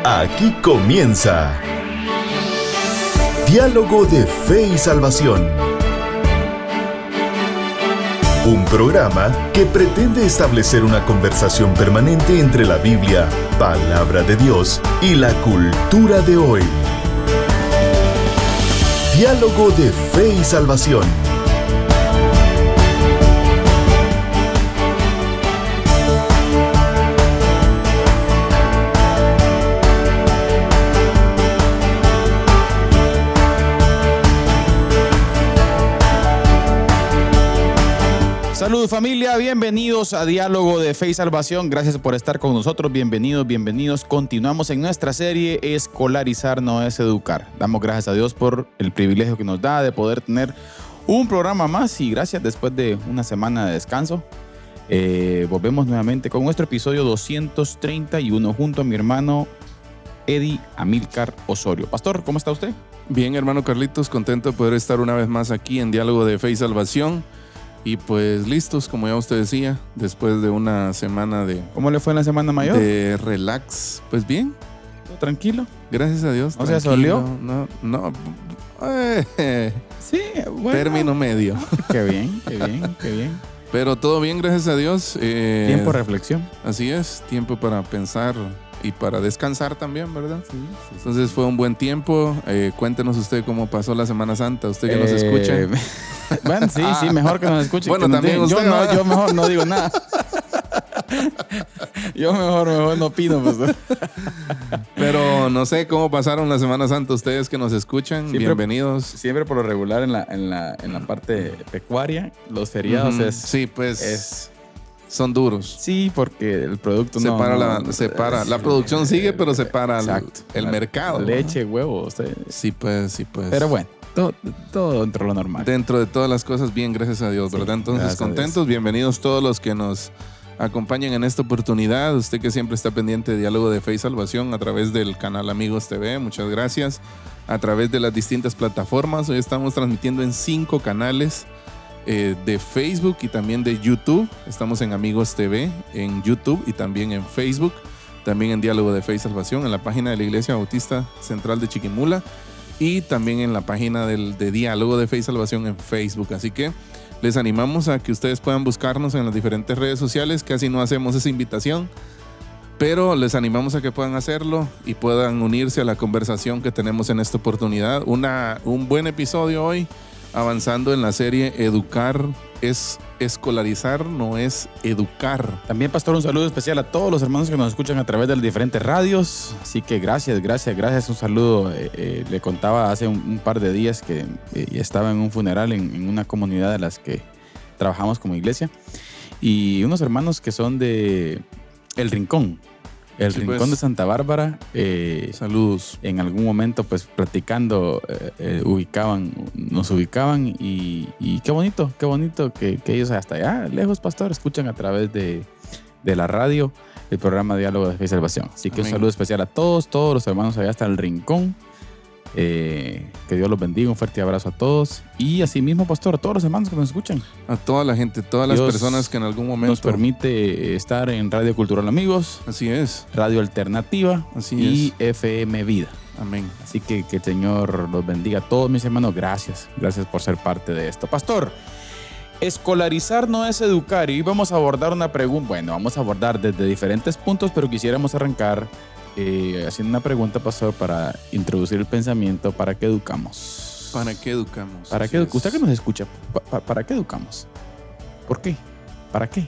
Aquí comienza Diálogo de Fe y Salvación. Un programa que pretende establecer una conversación permanente entre la Biblia, palabra de Dios, y la cultura de hoy. Diálogo de Fe y Salvación. Saludos familia, bienvenidos a Diálogo de Fe y Salvación. Gracias por estar con nosotros, bienvenidos. Continuamos en nuestra serie Escolarizar no es educar. Damos gracias a Dios por el privilegio que nos da de poder tener un programa más y gracias después de una semana de descanso. Volvemos nuevamente con nuestro episodio 231 junto a mi hermano Eddie Amílcar Osorio. Pastor, ¿cómo está usted? Bien, hermano Carlitos, contento de poder estar una vez más aquí en Diálogo de Fe y Salvación. Y pues listos, como ya usted decía, después de una semana de... ¿Cómo le fue en la semana mayor? De relax. Pues bien. ¿Todo tranquilo? Gracias a Dios. ¿No se asolió? No. Sí, bueno. Término medio. Qué bien. Pero todo bien, gracias a Dios. Tiempo de reflexión. Así es, tiempo para pensar y para descansar también, ¿verdad? Sí. Entonces fue un buen tiempo. Cuéntenos usted cómo pasó la Semana Santa, usted que nos escucha. Bueno, sí, mejor que nos escuche. Bueno, que nos también digan. usted. Yo mejor no digo nada. Yo mejor no opino, pues. Pero no sé cómo pasaron la Semana Santa ustedes que nos escuchan. Siempre, bienvenidos. Siempre por lo regular en la parte pecuaria, los feriados Sí, pues son duros. Sí, porque el producto la producción sigue, pero se para el mercado. Leche, huevos. Sí, pues. Pero bueno. Todo dentro de lo normal. Dentro de todas las cosas, bien, gracias a Dios, ¿verdad? Entonces, contentos, bienvenidos todos los que nos acompañan en esta oportunidad. Usted que siempre está pendiente de Diálogo de Fe y Salvación a través del canal Amigos TV, muchas gracias. A través de las distintas plataformas, hoy estamos transmitiendo en 5 canales de Facebook y también de YouTube. Estamos en Amigos TV, en YouTube y también en Facebook. También en Diálogo de Fe y Salvación, en la página de la Iglesia Bautista Central de Chiquimula. Y también en la página de Diálogo de Fe y Salvación en Facebook. Así que les animamos a que ustedes puedan buscarnos en las diferentes redes sociales. Casi no hacemos esa invitación, pero les animamos a que puedan hacerlo y puedan unirse a la conversación que tenemos en esta oportunidad. Un buen episodio hoy, avanzando en la serie Educar es escolarizar, no es educar. También, pastor, un saludo especial a todos los hermanos que nos escuchan a través de las diferentes radios. Así que gracias. Un saludo. Le contaba hace un par de días que estaba en un funeral en una comunidad de las que trabajamos como iglesia. Y unos hermanos que son de El Rincón. El Rincón de Santa Bárbara. Saludos. En algún momento, pues, platicando, nos ubicaban y qué bonito que ellos hasta allá, lejos, pastor, escuchan a través de la radio el programa Diálogo de Fe y Salvación. Así que Amén. Un saludo especial a todos los hermanos allá hasta El Rincón. Que Dios los bendiga, un fuerte abrazo a todos. Y asimismo, pastor, a todos los hermanos que nos escuchan. A toda la gente, todas las personas que en algún momento nos permite estar en Radio Cultural Amigos. Así es. Radio Alternativa. Así es. FM Vida. Amén. Así que el Señor los bendiga a todos mis hermanos. Gracias por ser parte de esto. Pastor, escolarizar no es educar. Y hoy vamos a abordar una pregunta. Bueno, vamos a abordar desde diferentes puntos, pero quisiéramos arrancar haciendo una pregunta, pastor, para introducir el pensamiento. ¿Para qué educamos? ¿Para qué educamos? ¿Para qué usted que nos escucha, ¿para qué educamos? ¿Por qué? ¿Para qué?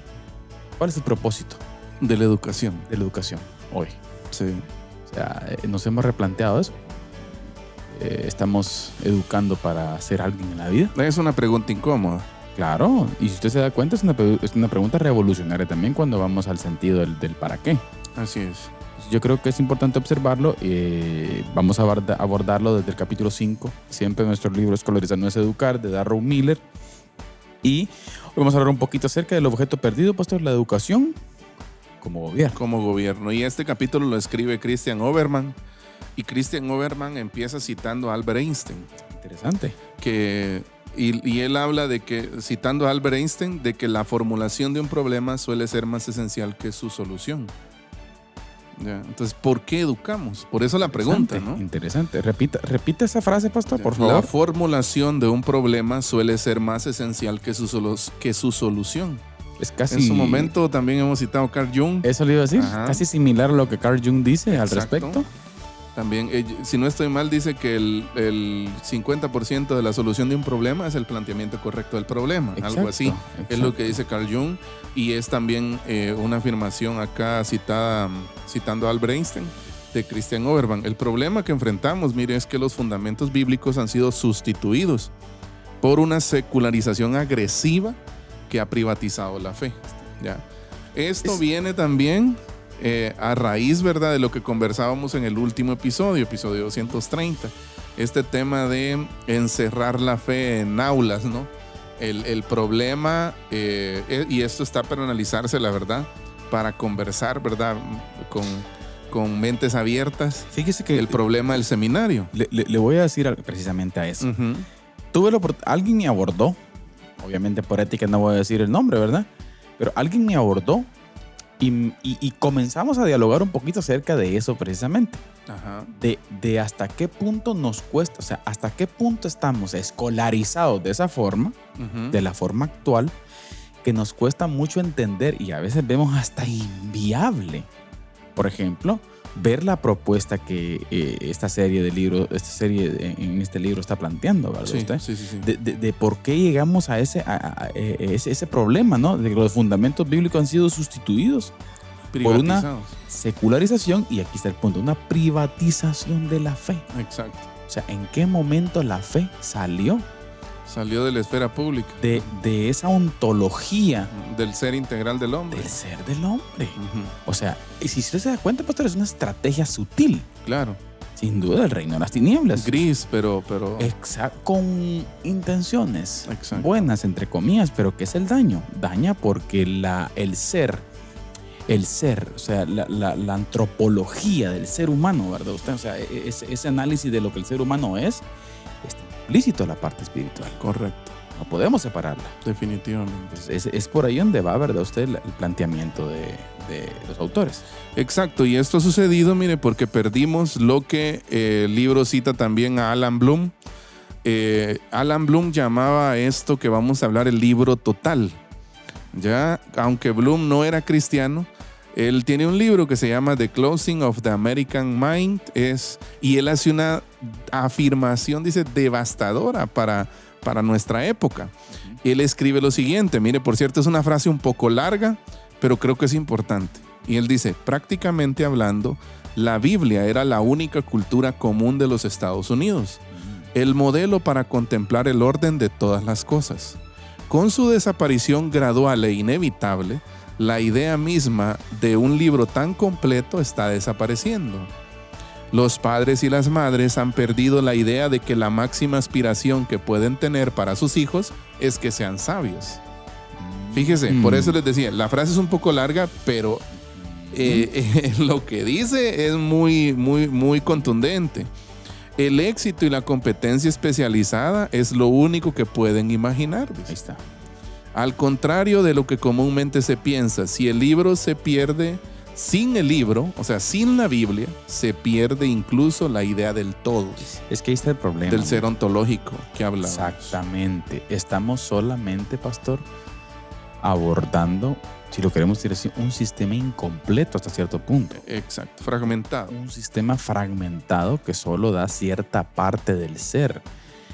¿Cuál es el propósito? De la educación. De la educación, hoy. Sí. O sea, nos hemos replanteado eso. ¿Estamos educando para ser alguien en la vida? Es una pregunta incómoda. Claro, y si usted se da cuenta, es una pregunta revolucionaria también cuando vamos al sentido del para qué. Así es. Yo creo que es importante observarlo. Vamos a abordarlo desde el capítulo 5. Siempre nuestro libro Escolarizar no es educar, de Darrell Miller. Y hoy vamos a hablar un poquito acerca del objeto perdido, pastor, la educación como gobierno. Como gobierno. Y este capítulo lo escribe Christian Oberman. Y Christian Oberman empieza citando a Albert Einstein. Interesante. Y él habla de que, citando a Albert Einstein, de que la formulación de un problema suele ser más esencial que su solución. ¿Ya? Entonces, ¿por qué educamos? Por eso la pregunta, ¿no? Interesante. Repita esa frase, pastor, por favor. La formulación de un problema suele ser más esencial que su solución. Es casi, en su momento también hemos citado a Carl Jung. Eso le iba a decir. Ajá. Casi similar a lo que Carl Jung dice al respecto. También, si no estoy mal, dice que el 50% de la solución de un problema es el planteamiento correcto del problema. Exacto, algo así. Exacto. Es lo que dice Carl Jung. Y es también una afirmación acá citando a Albert Einstein, de Christian Oberman. El problema que enfrentamos, mire, es que los fundamentos bíblicos han sido sustituidos por una secularización agresiva que ha privatizado la fe. ¿Ya? Esto viene también a raíz, ¿verdad?, de lo que conversábamos en el último episodio 230. Este tema de encerrar la fe en aulas, ¿no? El problema, y esto está para analizarse, la verdad, para conversar, ¿verdad?, con mentes abiertas. Fíjese que el problema del seminario. Le voy a decir precisamente a eso. Alguien me abordó, obviamente por ética no voy a decir el nombre, ¿verdad? Pero alguien me abordó y comenzamos a dialogar un poquito acerca de eso precisamente. Ajá. De hasta qué punto nos cuesta, o sea, hasta qué punto estamos escolarizados de esa forma, de la forma actual, que nos cuesta mucho entender y a veces vemos hasta inviable. Por ejemplo, ver la propuesta que esta serie en este libro está planteando, ¿verdad? Sí, usted? Sí. De por qué llegamos a ese problema, ¿no? De que los fundamentos bíblicos han sido sustituidos por una secularización, y aquí está el punto, una privatización de la fe. Exacto. O sea, ¿en qué momento la fe salió? Salió de la esfera pública. De esa ontología. Del ser integral del hombre. Del ser del hombre. O sea, y si usted se da cuenta, pastor, es una estrategia sutil. Claro. Sin duda, del reino de las tinieblas. Gris, pero... Exacto. Con intenciones buenas, entre comillas, pero ¿qué es el daño? Daña porque el ser, o sea, la antropología del ser humano, ¿verdad? Usted, o sea, ese análisis de lo que el ser humano es implícito a la parte espiritual. Correcto. No podemos separarla. Definitivamente. Es por ahí donde va, ¿verdad? Usted el planteamiento de los autores. Exacto. Y esto ha sucedido, mire, porque perdimos lo que el libro cita también a Alan Bloom. Alan Bloom llamaba a esto que vamos a hablar el libro total. Ya, aunque Bloom no era cristiano, él tiene un libro que se llama The Closing of the American Mind, y él hace una afirmación, dice, devastadora para nuestra época. Él escribe lo siguiente, mire, por cierto, es una frase un poco larga, pero creo que es importante. Y él dice, prácticamente hablando, la Biblia era la única cultura común de los Estados Unidos, el modelo para contemplar el orden de todas las cosas. Con su desaparición gradual e inevitable, la idea misma de un libro tan completo está desapareciendo. Los padres y las madres han perdido la idea de que la máxima aspiración que pueden tener para sus hijos es que sean sabios. Fíjese, por eso les decía, la frase es un poco larga, pero lo que dice es muy, muy, muy contundente. El éxito y la competencia especializada es lo único que pueden imaginar. Ahí está. Al contrario de lo que comúnmente se piensa, si el libro se pierde, sin el libro, o sea, sin la Biblia, se pierde incluso la idea del todo. Es que ahí está el problema. Del ser ontológico que hablamos. Exactamente. Estamos solamente, pastor, abordando, si lo queremos decir así, un sistema incompleto hasta cierto punto. Exacto, fragmentado. Un sistema fragmentado que solo da cierta parte del ser.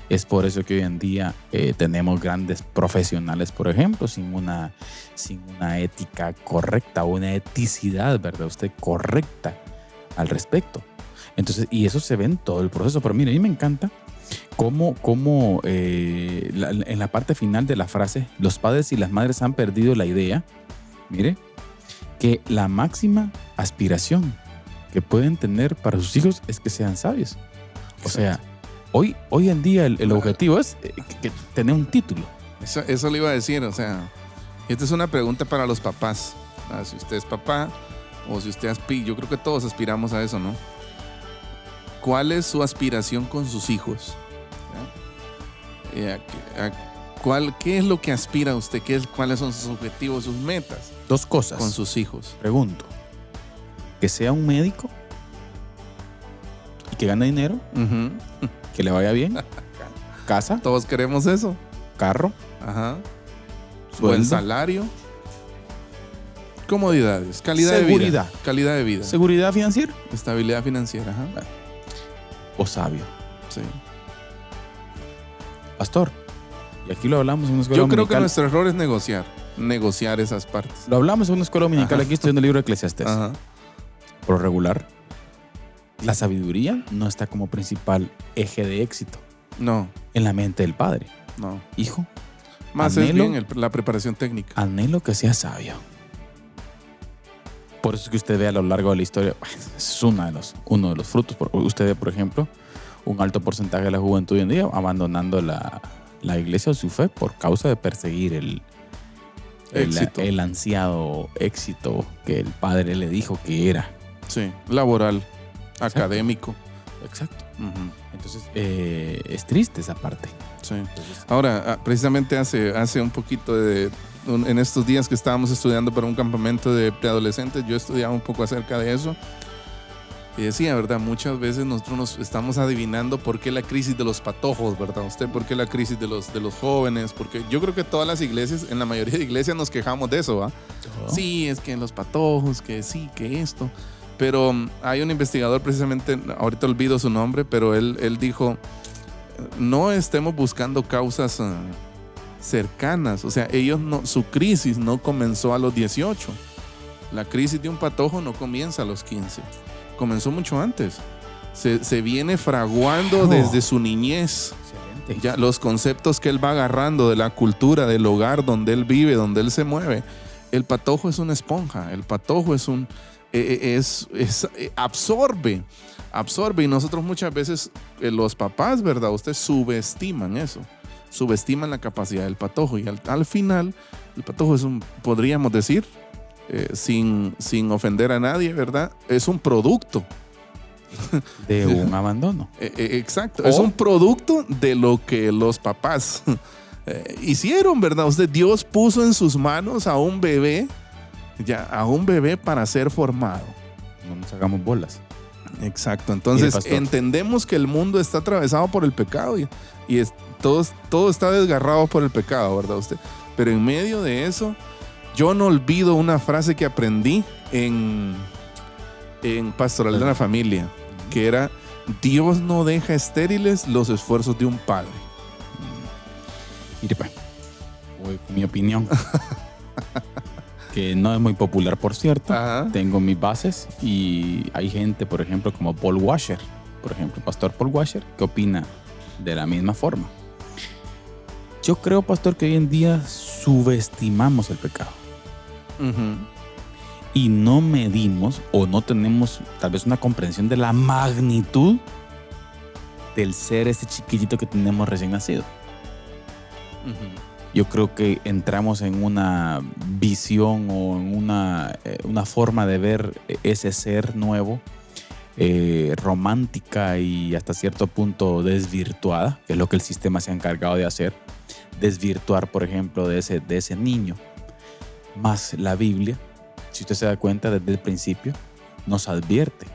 Es por eso que hoy en día tenemos grandes profesionales, por ejemplo, sin una ética correcta, una eticidad, ¿verdad? Usted correcta al respecto. Entonces, y eso se ve en todo el proceso. Pero mire, a mí me encanta cómo en la parte final de la frase, los padres y las madres han perdido la idea, mire, que la máxima aspiración que pueden tener para sus hijos es que sean sabios. O sea, hoy en día el objetivo es que tener un título. Eso le iba a decir, o sea, esta es una pregunta para los papás. Si usted es papá o si usted aspira, yo creo que todos aspiramos a eso, ¿no? ¿Cuál es su aspiración con sus hijos? ¿Qué es lo que aspira usted? ¿Cuáles son sus objetivos, sus metas? Dos cosas. Con sus hijos. Pregunto. que sea un médico y que gane dinero, que le vaya bien, casa, Todos queremos eso. carro, Ajá. sueldo, Buen salario. Comodidades. Calidad seguridad. de vida. Calidad de vida. Seguridad financiera Estabilidad financiera. Ajá. o sabio. Sí. Pastor, y aquí lo hablamos en una escuela Yo creo dominical. que nuestro error es negociar esas partes. Lo hablamos en una escuela dominical, Ajá. aquí estudiando el libro de Eclesiastés. Ajá. Por lo regular, la sabiduría no está como principal eje de éxito No, en la mente del padre. no. Hijo, Más es Anhelo- bien la preparación técnica. anhelo que sea sabio. Por eso es que usted ve a lo largo de la historia, es uno de los frutos. Usted ve, por ejemplo, un alto porcentaje de la juventud hoy en día abandonando la iglesia o su fe por causa de perseguir Éxito. el ansiado éxito que el padre le dijo que era. Sí. Laboral. Académico. Exacto. Ujú. Entonces, es triste esa parte. Sí. Ahora, precisamente hace un poquito en estos días que estábamos estudiando para un campamento de preadolescentes, yo estudiaba un poco acerca de eso y decía, ¿verdad? Muchas veces nosotros nos estamos adivinando por qué la crisis de los patojos, ¿verdad? Usted, ¿por qué la crisis de los jóvenes? Porque yo creo que todas las iglesias, en la mayoría de iglesias nos quejamos de eso, ¿va? Sí, es que los patojos, que sí, que esto. Pero hay un investigador precisamente, ahorita olvido su nombre, pero él dijo, no estemos buscando causas cercanas. O sea, su crisis no comenzó a los 18. La crisis de un patojo no comienza a los 15. Comenzó mucho antes. Se viene fraguando desde su niñez. Excelente. Ya los conceptos que él va agarrando de la cultura, del hogar donde él vive, donde él se mueve. El patojo es una esponja. El patojo absorbe. Y nosotros muchas veces, los papás, ¿verdad? Ustedes subestiman eso. Subestiman la capacidad del patojo. Y al final, el patojo podríamos decir, sin ofender a nadie, ¿verdad? Es un producto. De un abandono. Exacto. Es un producto de lo que los papás hicieron, ¿verdad? Dios puso en sus manos a un bebé para ser formado. No nos hagamos bolas. Exacto. Entonces entendemos que el mundo está atravesado por el pecado y todo está desgarrado por el pecado, ¿verdad? Pero en medio de eso, yo no olvido una frase que aprendí en Pastoral de la Familia, que era: Dios no deja estériles los esfuerzos de un padre. Mire, pues, voy con mi opinión, que no es muy popular, por cierto. Ajá. Tengo mis bases y hay gente, por ejemplo, como Paul Washer, por ejemplo, Pastor Paul Washer, que opina de la misma forma. Yo creo, pastor, que hoy en día subestimamos el pecado. Uh-huh. Y no medimos o no tenemos tal vez una comprensión de la magnitud del ser ese chiquitito que tenemos recién nacido. Uh-huh. Yo creo que entramos en una visión o en una forma de ver ese ser nuevo, romántica y hasta cierto punto desvirtuada, que es lo que el sistema se ha encargado de hacer, desvirtuar, por ejemplo, de ese niño. Más la Biblia, si usted se da cuenta, desde el principio nos advierte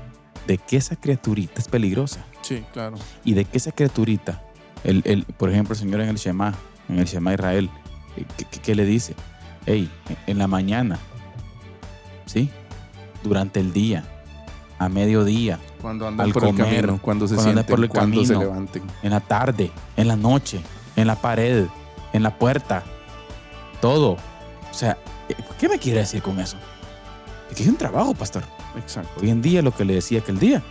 de que esa criaturita es peligrosa. Sí, claro. Y de que esa criaturita, por ejemplo, el Señor en el Shema Israel, ¿qué le dice? Hey, en la mañana, ¿sí? Durante el día, a mediodía, cuando andan al por comer, el camino, cuando se cuando andan sienten, por el cuando camino, se levanten. en la tarde, en la noche, en la pared, en la puerta, todo. O sea, ¿qué me quiere decir con eso? Es que es un trabajo, pastor. Exacto. Hoy en día, lo que le decía aquel día,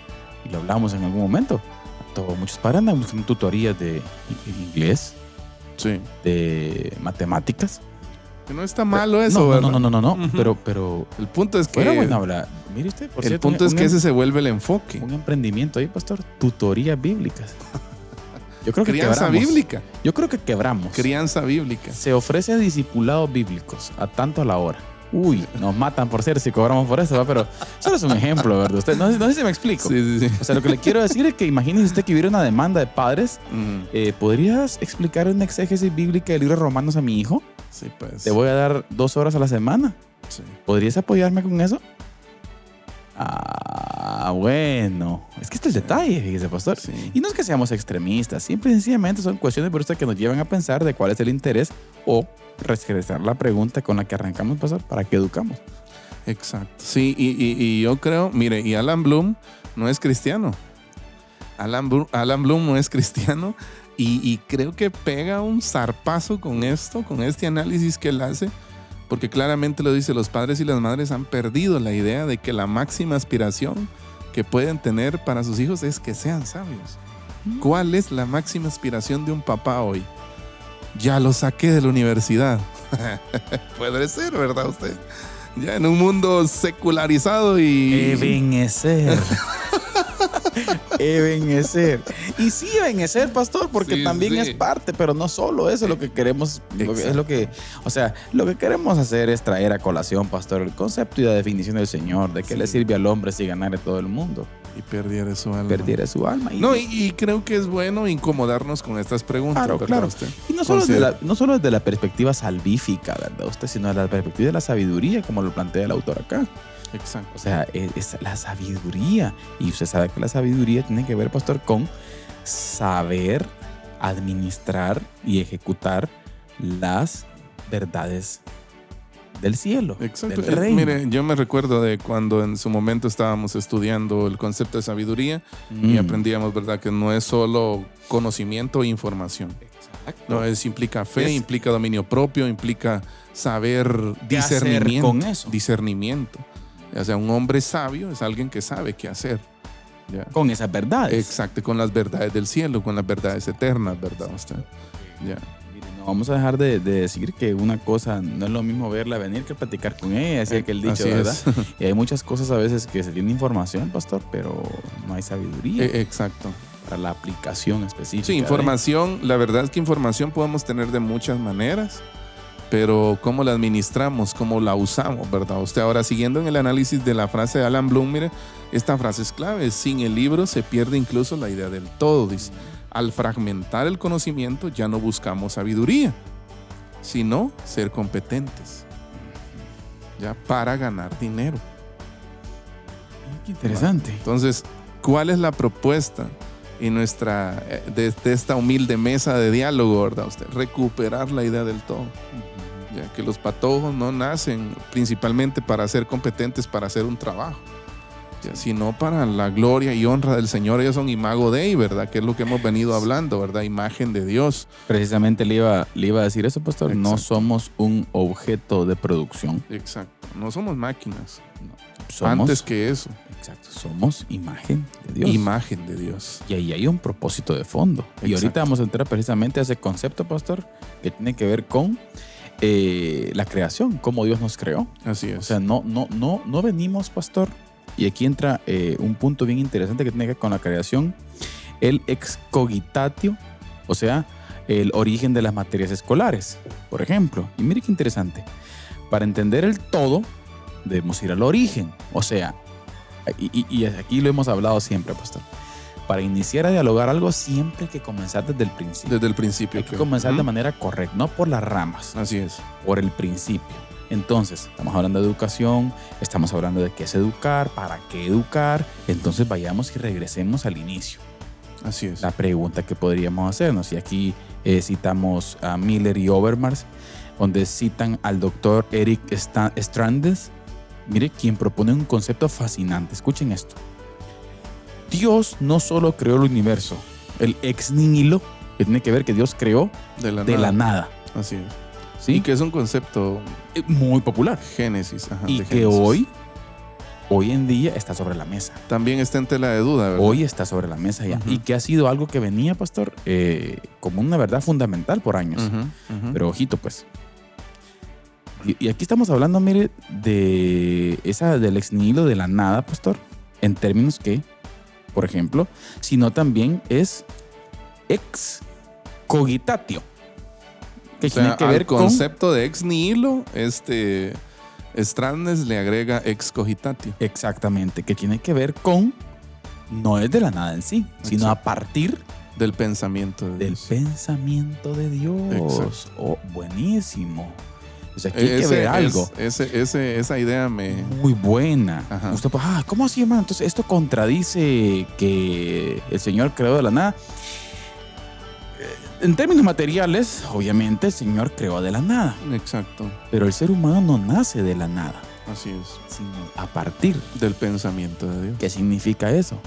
y lo hablamos en algún momento, muchos padres andan buscando tutorías de inglés, Sí. de matemáticas. Que no está malo eso, ¿verdad? No. Uh-huh. Pero El punto es que fuera buena habla. Mire usted, por el cierto, punto es que ese se vuelve el enfoque. un emprendimiento ahí, pastor, tutorías bíblicas. Yo creo que Crianza quebramos. bíblica. Yo creo que quebramos. Crianza bíblica. Se ofrece discipulados bíblicos a tanto a la hora. Uy, nos matan por cierto si cobramos por eso, ¿va? Pero solo es un ejemplo, ¿verdad? Usted, no sé si me explico. Sí. O sea, lo que le quiero decir es que imagínese usted que hubiera una demanda de padres. Uh-huh. ¿Podrías explicar una exégesis bíblica del libro de Romanos a mi hijo? Sí, pues. Te voy a dar 2 horas a la semana. Sí. ¿Podrías apoyarme con eso? bueno. Es que este es el detalle, fíjese, pastor. Sí. Y no es que seamos extremistas, simple y sencillamente son cuestiones por eso que nos llevan a pensar de cuál es el interés o regresar la pregunta con la que arrancamos, pastor, ¿para qué educamos? Exacto. Sí, y yo creo, mire, y Alan Bloom no es cristiano. Alan Bloom no es cristiano y creo que pega un zarpazo con esto, con este análisis que él hace, porque claramente lo dice, los padres y las madres han perdido la idea de que la máxima aspiración que pueden tener para sus hijos es que sean sabios. ¿Cuál es la máxima aspiración de un papá hoy? Ya lo saqué de la universidad. Puede ser, ¿verdad usted? Ya en un mundo secularizado y... Ebenecer. Ebenecer. Y sí, ebenecer, pastor, porque Sí, también sí. es parte, pero no solo eso es lo que queremos. Lo que queremos hacer es traer a colación, pastor, el concepto y la definición del Señor, de qué le sirve al hombre si ganara todo el mundo. Y perdiera su alma. Perdiera su alma. Y creo que es bueno incomodarnos con estas preguntas. Claro, ¿verdad claro. usted? Y no solo desde la perspectiva salvífica, ¿verdad usted? Sino desde la perspectiva de la sabiduría, como lo plantea el autor acá. Exacto. O sea, es la sabiduría. Y usted sabe que la sabiduría tiene que ver, pastor, con saber administrar y ejecutar las verdades del cielo, Exacto. del reino. Mire, yo me recuerdo de cuando en su momento estábamos estudiando el concepto de sabiduría y aprendíamos, ¿verdad? Que no es solo conocimiento e información. Exacto. No, implica fe, implica dominio propio, implica saber discernimiento. Con eso? Discernimiento. O sea, un hombre sabio es alguien que sabe qué hacer. ¿Ya? Con esas verdades. Exacto, con las verdades del cielo, con las verdades eternas, ¿verdad usted? Ya. Mire, no vamos a dejar de decir que una cosa no es lo mismo verla venir que platicar con ella, así que el dicho, Así ¿verdad? es. Y hay muchas cosas a veces que se tiene información, pastor, pero no hay sabiduría Exacto. para la aplicación específica. Sí, información, la verdad es que información podemos tener de muchas maneras, pero cómo la administramos, cómo la usamos, ¿verdad? Usted ahora, siguiendo en el análisis de la frase de Alan Bloom, mire, esta frase es clave. Sin el libro se pierde incluso la idea del todo. Dice, al fragmentar el conocimiento ya no buscamos sabiduría, sino ser competentes, ya, para ganar dinero. Qué interesante. Entonces, ¿cuál es la propuesta en nuestra, de esta humilde mesa de diálogo, verdad usted? Recuperar la idea del todo. Ya que los patojos no nacen principalmente para ser competentes para hacer un trabajo, ya, sino para la gloria y honra del Señor. Ellos son imago Dei, ¿verdad? Que es lo que hemos venido hablando, ¿verdad? Imagen de Dios. Precisamente le iba a decir eso, pastor. Exacto. No somos un objeto de producción. Exacto. No somos máquinas. Somos, Antes que eso. exacto, somos imagen de Dios. Imagen de Dios. Y ahí hay un propósito de fondo. Y ahorita vamos a entrar precisamente a ese concepto, pastor, que tiene que ver con la creación, cómo Dios nos creó. Así es. O sea, no venimos, pastor. Y aquí entra un punto bien interesante que tiene que ver con la creación. El excogitatio, o sea, el origen de las materias escolares, por ejemplo. Y mire qué interesante. Para entender el todo, debemos ir al origen. O sea, y aquí lo hemos hablado siempre, pastor. Para iniciar a dialogar algo, siempre hay que comenzar desde el principio. Desde el principio. Hay que comenzar de manera correcta, no por las ramas, Así es. por el principio. Entonces, estamos hablando de educación, estamos hablando de qué es educar, para qué educar. Entonces, vayamos y regresemos al inicio. Así es. La pregunta que podríamos hacernos, y aquí citamos a Miller y Overmars, donde citan al doctor Eric Strandes, mire, quien propone un concepto fascinante. Escuchen esto. Dios no solo creó el universo, el ex nihilo, que tiene que ver que Dios creó De la nada. Así es. ¿Sí? Y que es un concepto Muy popular. Génesis. Ajá, Y de que Génesis. hoy en día está sobre la mesa. También está en tela de duda, ¿verdad? Hoy está sobre la mesa ya. Ujú. Y que ha sido algo que venía, pastor, como una verdad fundamental por años. Ujú, ujú. Pero ojito, pues. Y aquí estamos hablando, mire, del ex nihilo de la nada, pastor, en términos que, por ejemplo, sino también es ex cogitatio. Que O sea, tiene que ver al concepto de ex nihilo, Strandes le agrega ex cogitatio. Exactamente, que tiene que ver con, no es de la nada en sí, sino a partir Del pensamiento de del Dios. pensamiento de Dios. Exacto. Oh, buenísimo. O sea, aquí hay que ver algo. Esa idea me... Muy buena. Ajá. Usted, ¿cómo así, hermano? Entonces, esto contradice que el Señor creó de la nada. En términos materiales, obviamente, el Señor creó de la nada. Exacto. Pero el ser humano no nace de la nada, Así es. sino a partir Del pensamiento de Dios. ¿Qué significa eso?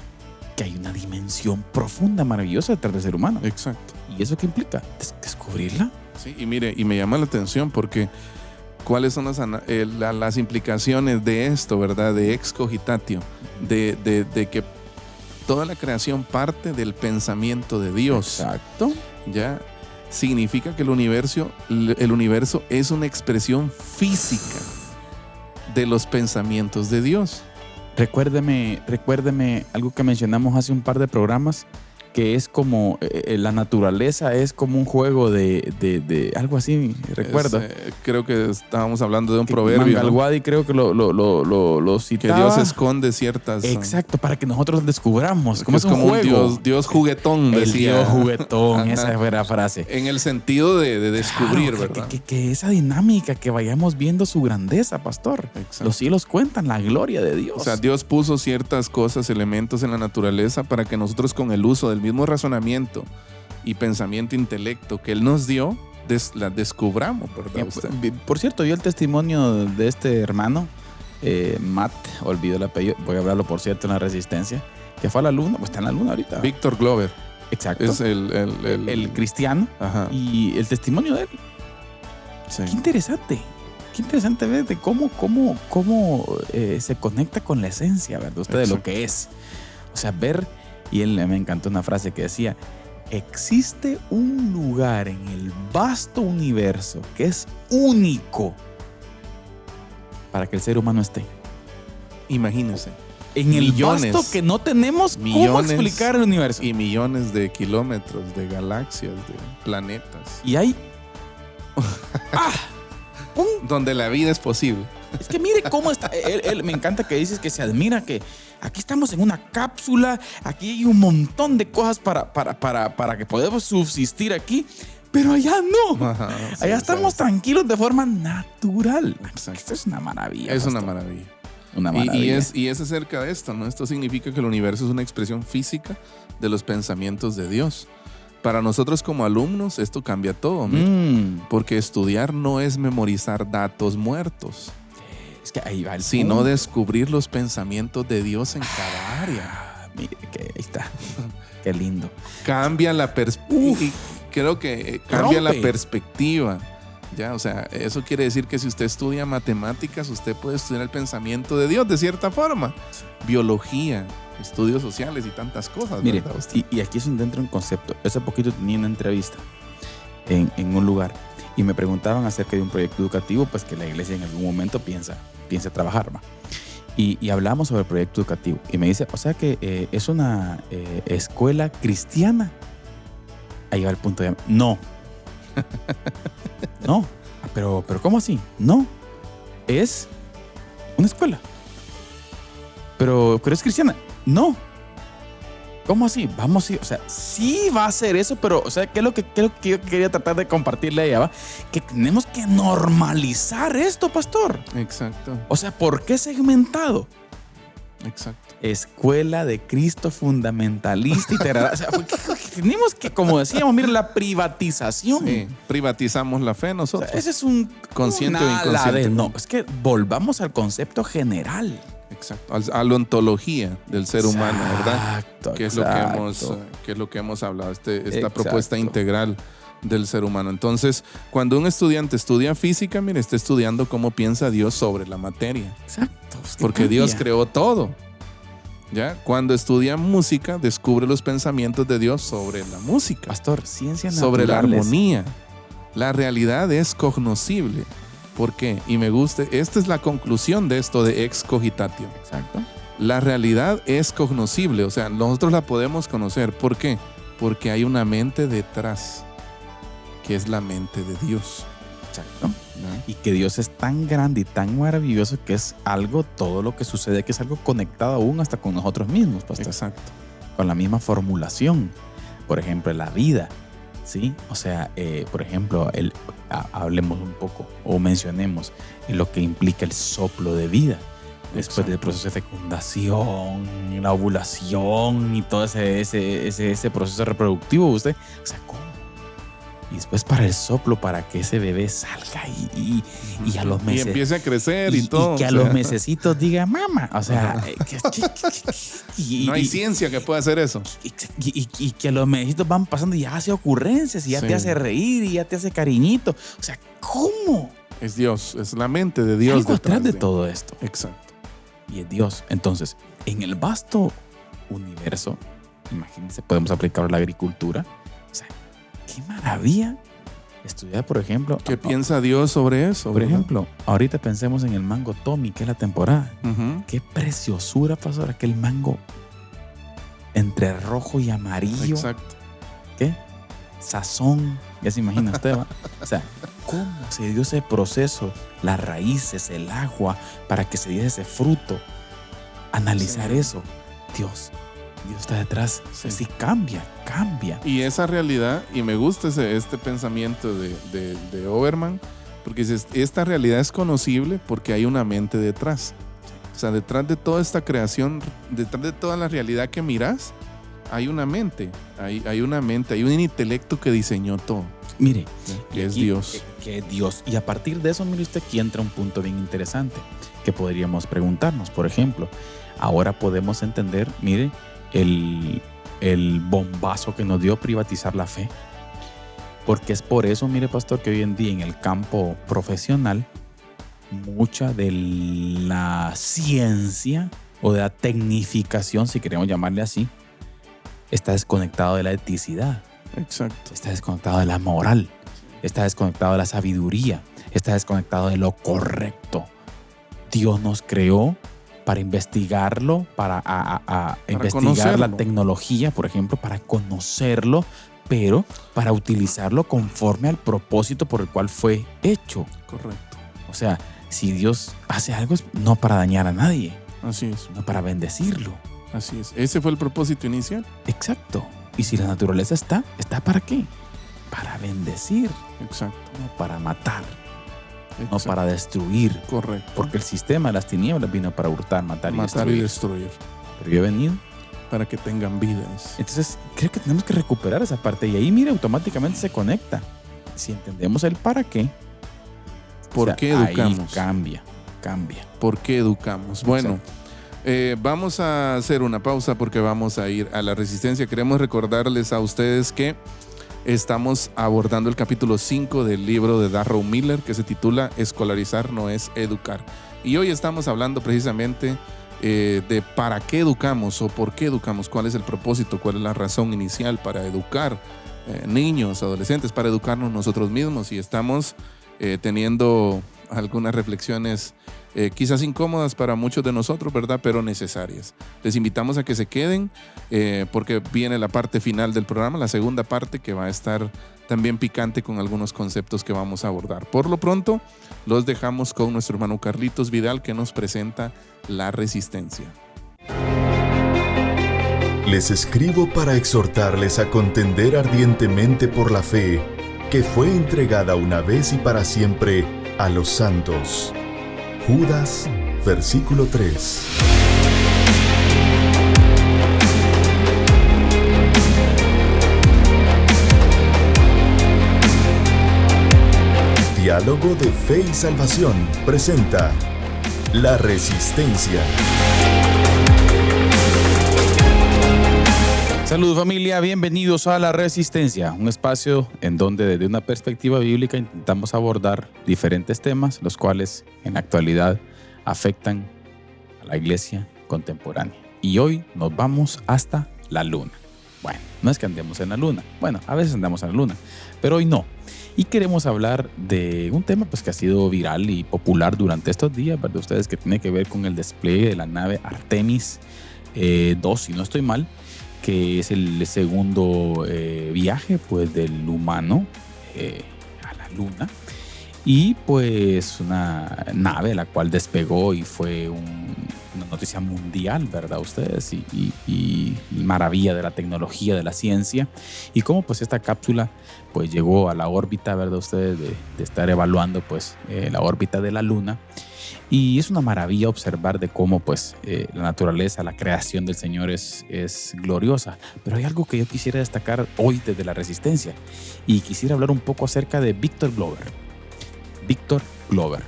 Que hay una dimensión profunda, maravillosa detrás del ser humano. Exacto. ¿Y eso qué implica? ¿Descubrirla? Sí, y mire, y me llama la atención porque ¿cuáles son las implicaciones de esto, verdad? De ex cogitatio, de que toda la creación parte del pensamiento de Dios. Exacto. ¿Ya? Significa que el universo es una expresión física de los pensamientos de Dios. Recuérdeme algo que mencionamos hace un par de programas, que es como la naturaleza es como un juego de algo así, recuerdo. Creo que estábamos hablando de un proverbio. Mangalwadi, ¿no? Creo que lo citaba. Que Dios esconde ciertas... Exacto, para que nosotros lo descubramos. Como es como juego. Un Dios juguetón, decía. El Dios juguetón, esa fue la frase. En el sentido de descubrir, claro, ¿verdad? Que esa dinámica, que vayamos viendo su grandeza, pastor. Exacto. Los cielos cuentan la gloria de Dios. O sea, Dios puso ciertas cosas, elementos en la naturaleza para que nosotros con el uso del mismo razonamiento y pensamiento, intelecto que Él nos dio, la descubramos, ¿verdad? Usted? Por cierto, yo el testimonio de este hermano, Matt, olvido el apellido, voy a hablarlo por cierto en la Resistencia, que fue a la luna, pues está en la luna ahorita. Víctor Glover. Exacto. Es el cristiano. Ajá. Y el testimonio de él. Sí. Qué interesante ver de cómo se conecta con la esencia, ¿verdad? Usted de lo que es. O sea, ver, y él me encantó una frase que decía: existe un lugar en el vasto universo que es único para que el ser humano esté. Imagínese. En el vasto que no tenemos cómo explicar el universo. Y millones de kilómetros, de galaxias, de planetas. Y hay... donde la vida es posible. Es que mire cómo está. Él me encanta que dices que se admira que aquí estamos en una cápsula, aquí hay un montón de cosas para que podamos subsistir aquí, pero allá no. Ajá, sí, allá estamos tranquilos de forma natural. Exacto. Esto es una maravilla. Es pastor. una maravilla. Una maravilla. Y es acerca de esto, ¿no? Esto significa que el universo es una expresión física de los pensamientos de Dios. Para nosotros como alumnos esto cambia todo, porque estudiar no es memorizar datos muertos. Es que ahí va el sino punto. Descubrir los pensamientos de Dios en cada área. Mire, que ahí está. Qué lindo. Cambia la perspectiva. Creo que cambia la perspectiva. Ya, o sea, eso quiere decir que si usted estudia matemáticas, usted puede estudiar el pensamiento de Dios de cierta forma. Biología, estudios sociales y tantas cosas. Mire, y aquí es donde entra un concepto. Hace poquito tenía una entrevista en un lugar y me preguntaban acerca de un proyecto educativo, pues que la iglesia en algún momento piensa trabajar, ¿va? Y hablamos sobre el proyecto educativo y me dice, o sea que es una escuela cristiana. Ahí va el punto de... No. No. Pero ¿cómo así? No. Es una escuela. Pero es cristiana. No. ¿Cómo así? Vamos, o sea, sí va a ser eso, pero, o sea, ¿qué es lo que yo quería tratar de compartirle a ella? ¿Va? Que tenemos que normalizar esto, pastor. Exacto. O sea, ¿por qué segmentado? Exacto. Escuela de Cristo fundamentalista y integral. O sea, tenemos que, como decíamos, mira, la privatización. Sí, privatizamos la fe nosotros. O sea, ese es un consciente o inconsciente. No, es que volvamos al concepto general. Exacto, a la ontología del ser humano, ¿verdad? Que es lo que hemos hablado, esta propuesta integral del ser humano. Entonces, cuando un estudiante estudia física, mire, está estudiando cómo piensa Dios sobre la materia. Exacto. Porque Dios creó todo. ¿Ya? Cuando estudia música, descubre los pensamientos de Dios sobre la música. Pastor, ciencia naturales. Sobre la armonía. La realidad es cognoscible. ¿Por qué? Y me gusta, esta es la conclusión de esto de ex cogitatio. Exacto. La realidad es cognoscible, o sea, nosotros la podemos conocer. ¿Por qué? Porque hay una mente detrás, que es la mente de Dios. Exacto. ¿No? Y que Dios es tan grande y tan maravilloso que es algo, todo lo que sucede, que es algo conectado aún hasta con nosotros mismos, pastor. Exacto. Con la misma formulación. Por ejemplo, la vida. ¿sí? O sea, por ejemplo, hablemos un poco o mencionemos lo que implica el soplo de vida. Después del proceso de fecundación, la ovulación y todo ese proceso reproductivo, usted, o sea, ¿cómo? Y después para el soplo, para que ese bebé salga y a los meses... Y empiece a crecer y todo. Y que a los mesecitos diga mamá. O sea... no hay ciencia que pueda hacer eso. Y que a los mesecitos van pasando y ya hace ocurrencias y ya te hace reír y ya te hace cariñito. O sea, ¿cómo? Es Dios, es la mente de Dios. Algo detrás de todo esto. Exacto. Y es Dios. Entonces, en el vasto universo, imagínense, podemos aplicar a la agricultura. O sea, qué maravilla estudiar, por ejemplo. ¿Qué piensa Dios sobre eso? Por ejemplo, ahorita pensemos en el mango Tommy, que es la temporada. Qué preciosura, pastor, aquel mango entre rojo y amarillo. Exacto. ¿Qué? Sazón. Ya se imagina usted, ¿va? O sea, ¿cómo se dio ese proceso? Las raíces, el agua, para que se diese ese fruto. Analizar eso. Dios está detrás. Sí, cambia. Y esa realidad, y me gusta este pensamiento de Oberman, porque esta realidad es conocible porque hay una mente detrás. O sea, detrás de toda esta creación, detrás de toda la realidad que miras, hay una mente, hay una mente, hay un intelecto que diseñó todo. Mire, que es Dios. Que es Dios. Y a partir de eso, mire usted, aquí entra un punto bien interesante que podríamos preguntarnos. Por ejemplo, ahora podemos entender, mire, el bombazo que nos dio privatizar la fe. Porque es por eso, mire, pastor, que hoy en día en el campo profesional, mucha de la ciencia o de la tecnificación, si queremos llamarle así, está desconectado de la eticidad. Exacto. Está desconectado de la moral. Está desconectado de la sabiduría. Está desconectado de lo correcto. Dios nos creó para investigarlo, para investigar la tecnología, por ejemplo, para conocerlo, pero para utilizarlo conforme al propósito por el cual fue hecho. Correcto. O sea, si Dios hace algo es no para dañar a nadie. Así es. No para bendecirlo. Así es. Ese fue el propósito inicial. Exacto. Y si la naturaleza ¿está para qué? Para bendecir. Exacto. No para matar. Exacto. No para destruir. Correcto. Porque el sistema de las tinieblas vino para hurtar, matar y destruir. Pero yo he venido para que tengan vida. Entonces, creo que tenemos que recuperar esa parte. Y ahí, mira, automáticamente se conecta. Si entendemos el para qué. ¿Por qué educamos? Ahí cambia. ¿Por qué educamos? Bueno, vamos a hacer una pausa porque vamos a ir a la resistencia. Queremos recordarles a ustedes que estamos abordando el capítulo 5 del libro de Darrow Miller que se titula Escolarizar no es educar. Y hoy estamos hablando precisamente de para qué educamos o por qué educamos, cuál es el propósito, cuál es la razón inicial para educar niños, adolescentes, para educarnos nosotros mismos. Y estamos teniendo algunas reflexiones quizás incómodas para muchos de nosotros, ¿verdad? Pero necesarias. Les invitamos a que se queden porque viene la parte final del programa, la segunda parte, que va a estar también picante con algunos conceptos que vamos a abordar. Por lo pronto, los dejamos con nuestro hermano Carlitos Vidal, que nos presenta La Resistencia. Les escribo para exhortarles a contender ardientemente por la fe que fue entregada una vez y para siempre a los santos. Judas, versículo 3. Diálogo de Fe y Salvación presenta La Resistencia. Saludos familia, bienvenidos a La Resistencia, un espacio en donde desde una perspectiva bíblica intentamos abordar diferentes temas, los cuales en la actualidad afectan a la iglesia contemporánea. Y hoy nos vamos hasta la luna. Bueno, no es que andemos en la luna, bueno, a veces andamos en la luna, pero hoy no. Y queremos hablar de un tema pues, que ha sido viral y popular durante estos días, ¿verdad? Ustedes, que tiene que ver con el despliegue de la nave Artemis 2, si no estoy mal, que es el segundo viaje pues, del humano a la luna. Y pues una nave la cual despegó y fue una noticia mundial, ¿verdad? Ustedes, y maravilla de la tecnología, de la ciencia, y cómo pues esta cápsula pues llegó a la órbita, ¿verdad? Ustedes de estar evaluando pues la órbita de la Luna. Y es una maravilla observar de cómo pues la naturaleza, la creación del Señor es gloriosa. Pero hay algo que yo quisiera destacar hoy desde la Resistencia, y quisiera hablar un poco acerca de Victor Glover. Victor Glover,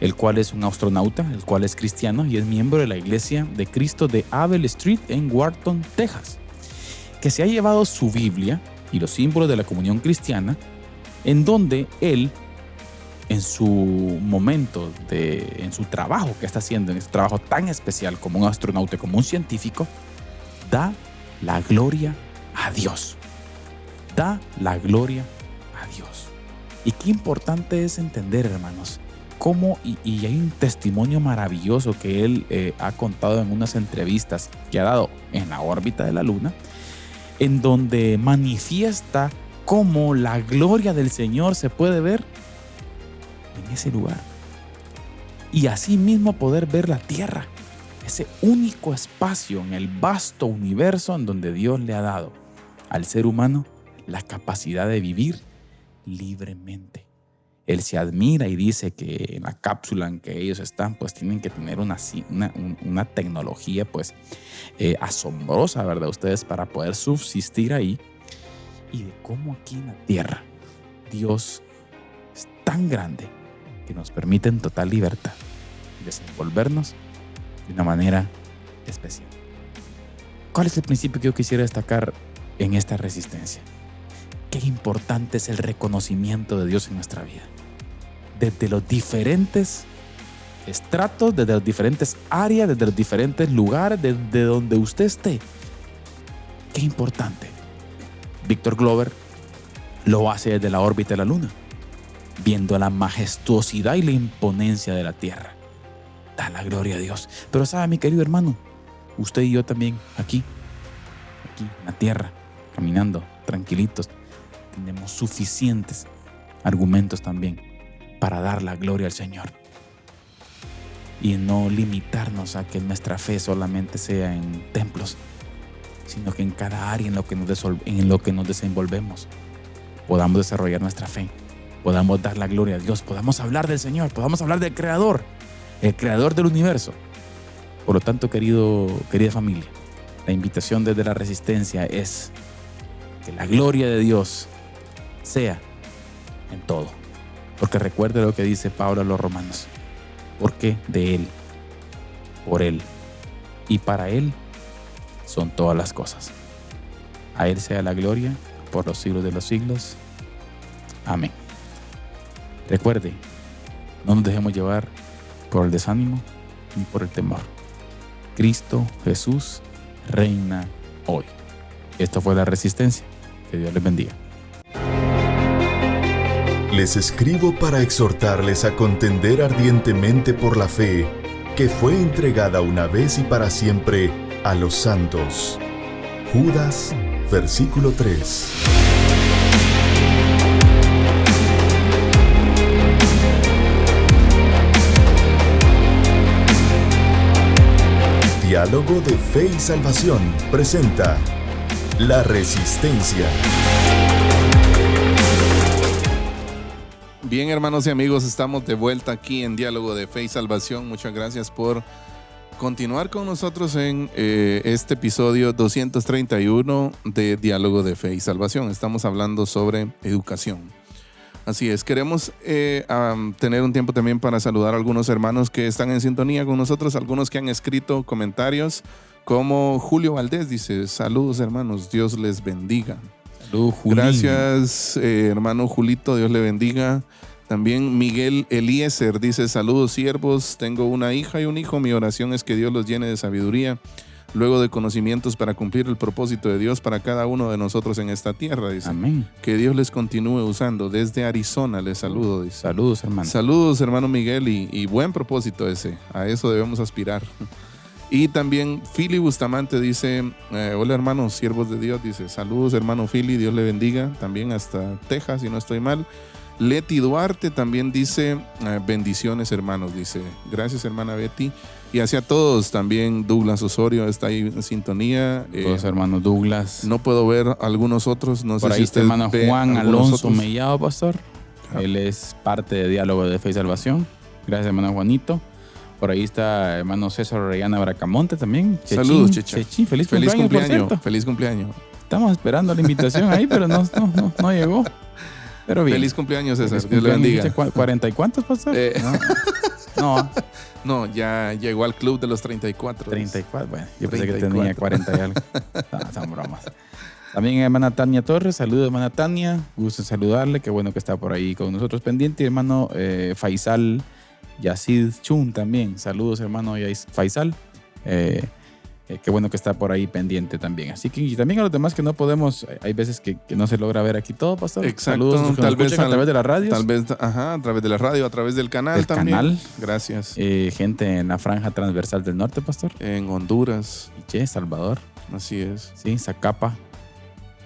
el cual es un astronauta, el cual es cristiano y es miembro de la Iglesia de Cristo de Abel Street en Wharton, Texas, que se ha llevado su Biblia y los símbolos de la comunión cristiana, en donde él, en su momento, en su trabajo que está haciendo, en este trabajo tan especial como un astronauta, como un científico, da la gloria a Dios. Da la gloria a Dios. Y qué importante es entender, hermanos, cómo, y hay un testimonio maravilloso que él ha contado en unas entrevistas que ha dado en la órbita de la Luna, en donde manifiesta cómo la gloria del Señor se puede ver en ese lugar. Y así mismo poder ver la Tierra, ese único espacio en el vasto universo en donde Dios le ha dado al ser humano la capacidad de vivir libremente. Él se admira y dice que en la cápsula en que ellos están, pues tienen que tener una tecnología pues asombrosa, ¿verdad? Ustedes, para poder subsistir ahí, y de cómo aquí en la Tierra Dios es tan grande que nos permite en total libertad desenvolvernos de una manera especial. ¿Cuál es el principio que yo quisiera destacar en esta resistencia? Qué importante es el reconocimiento de Dios en nuestra vida. Desde los diferentes estratos, desde las diferentes áreas, desde los diferentes lugares, desde donde usted esté. Qué importante. Victor Glover lo hace desde la órbita de la Luna, viendo la majestuosidad y la imponencia de la Tierra. Da la gloria a Dios. Pero sabe, mi querido hermano, usted y yo también aquí en la Tierra, caminando tranquilitos, tenemos suficientes argumentos también para dar la gloria al Señor y no limitarnos a que nuestra fe solamente sea en templos, sino que en cada área en lo que nos desenvolvemos podamos desarrollar nuestra fe, podamos dar la gloria a Dios, podamos hablar del Señor, podamos hablar del Creador, el Creador del universo. Por lo tanto, querida familia, la invitación desde la resistencia es que la gloria de Dios sea en todo. Porque recuerde lo que dice Pablo a los romanos. Porque de Él, por Él y para Él son todas las cosas. A Él sea la gloria por los siglos de los siglos. Amén. Recuerde, no nos dejemos llevar por el desánimo ni por el temor. Cristo Jesús reina hoy. Esto fue La Resistencia. Que Dios les bendiga. Les escribo para exhortarles a contender ardientemente por la fe que fue entregada una vez y para siempre a los santos. Judas, versículo 3. Diálogo de Fe y Salvación presenta La Resistencia. Bien, hermanos y amigos, estamos de vuelta aquí en Diálogo de Fe y Salvación. Muchas gracias por continuar con nosotros en este episodio 231 de Diálogo de Fe y Salvación. Estamos hablando sobre educación. Así es, queremos tener un tiempo también para saludar a algunos hermanos que están en sintonía con nosotros, algunos que han escrito comentarios, como Julio Valdés dice: saludos hermanos, Dios les bendiga. Saludos, Julio. Gracias, hermano Julito, Dios le bendiga. También Miguel Eliezer dice: saludos siervos, tengo una hija y un hijo, mi oración es que Dios los llene de sabiduría, luego de conocimientos para cumplir el propósito de Dios para cada uno de nosotros en esta tierra, dice. Amén. Que Dios les continúe usando. Desde Arizona les saludo, dice. Saludos, hermano. Saludos, hermano Miguel, y buen propósito ese, a eso debemos aspirar. Y también Philly Bustamante dice: hola hermanos, siervos de Dios, dice. Saludos hermano Philly, Dios le bendiga, también hasta Texas, si no estoy mal. Leti Duarte también dice, bendiciones hermanos, dice, gracias hermana Betty. Y hacia todos también, Douglas Osorio está ahí en sintonía. Todos hermanos Douglas. No puedo ver algunos otros, no por sé ahí si usted hermano ve Juan Alonso otros. Mellado, pastor. Él es parte de Diálogo de Fe y Salvación. Gracias hermano Juanito. Por ahí está hermano César Orellana Bracamonte también. Saludos, Checha. Chechín, feliz cumpleaños, por cierto. Feliz cumpleaños. Estamos esperando la invitación ahí, pero no llegó. Pero bien. Feliz cumpleaños, César. Feliz Dios le bendiga. ¿40 y cuántos, pastor? No, ya llegó al club de los 34. 34, bueno, yo pensé que tenía 40 y algo. Son bromas. También hermana Tania Torres, saludos hermana Tania, gusto en saludarle, qué bueno que está por ahí con nosotros pendiente. Hermano Faisal Yacid Chun también, saludos hermano Faisal, qué bueno que está por ahí pendiente también. Así que y también a los demás que no podemos, hay veces que no se logra ver aquí todo, pastor. Exacto. Saludos tal vez a través de las radios. Tal vez, a través de la radio, a través del canal también. Canal. Gracias. Gente en la franja transversal del norte, pastor. En Honduras. Iche, Salvador. Así es. Sí, Zacapa.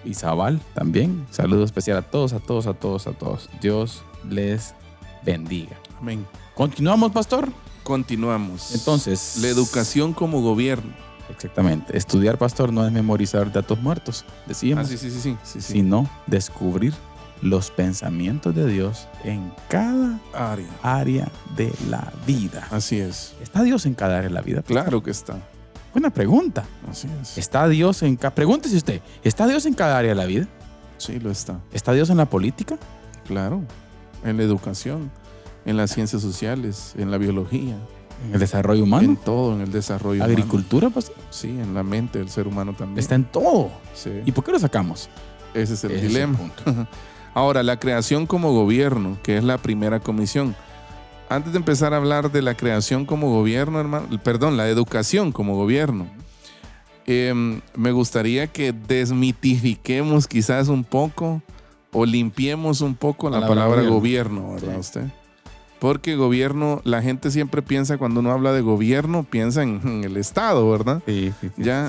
Y Zabal también. Saludo especial a todos. Dios les bendiga. Amén. ¿Continuamos, pastor? Continuamos. Entonces, la educación como gobierno. Exactamente. Estudiar, pastor, no es memorizar datos muertos, decíamos. Sí. Sino descubrir los pensamientos de Dios en cada área de la vida. Así es. ¿Está Dios en cada área de la vida, pastor? Claro que está. Buena pregunta. Así es. ¿Está Dios en cada... Pregúntese usted, ¿está Dios en cada área de la vida? Sí, lo está. ¿Está Dios en la política? Claro. En la educación, en las ciencias sociales, en la biología. ¿En el desarrollo humano? En todo, en el desarrollo humano. ¿Agricultura, pastor? Sí, en la mente del ser humano también. Está en todo. Sí. ¿Y por qué lo sacamos? Ese es el dilema. Ahora, la creación como gobierno, que es la primera comisión. Antes de empezar a hablar de la creación como gobierno, la educación como gobierno, me gustaría que desmitifiquemos quizás un poco o limpiemos un poco la palabra gobierno, ¿verdad usted? Porque gobierno, la gente siempre piensa, cuando uno habla de gobierno, piensa en el Estado, ¿verdad? Sí.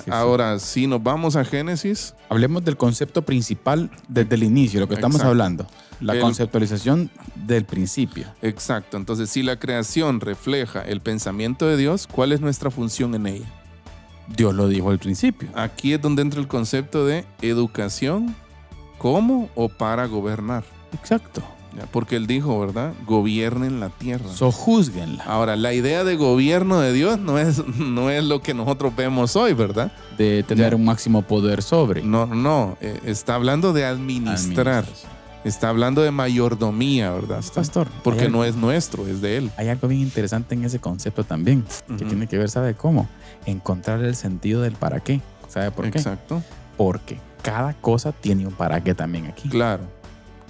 Ahora, si nos vamos a Génesis. Hablemos del concepto principal desde el inicio, lo que estamos hablando. La conceptualización del principio. Exacto. Entonces, si la creación refleja el pensamiento de Dios, ¿cuál es nuestra función en ella? Dios lo dijo al principio. Aquí es donde entra el concepto de educación como o para gobernar. Exacto. Porque él dijo, ¿verdad? Gobiernen la tierra. Sojúzguenla. Ahora, la idea de gobierno de Dios no es lo que nosotros vemos hoy, ¿verdad? De tener un máximo poder sobre. No. Está hablando de administrar. Está hablando de mayordomía, ¿verdad? Pastor. Porque no es nuestro, es de él. Hay algo bien interesante en ese concepto también, que tiene que ver, ¿sabe cómo? Encontrar el sentido del para qué. ¿Sabe por qué? Exacto. Porque cada cosa tiene un para qué también aquí. Claro.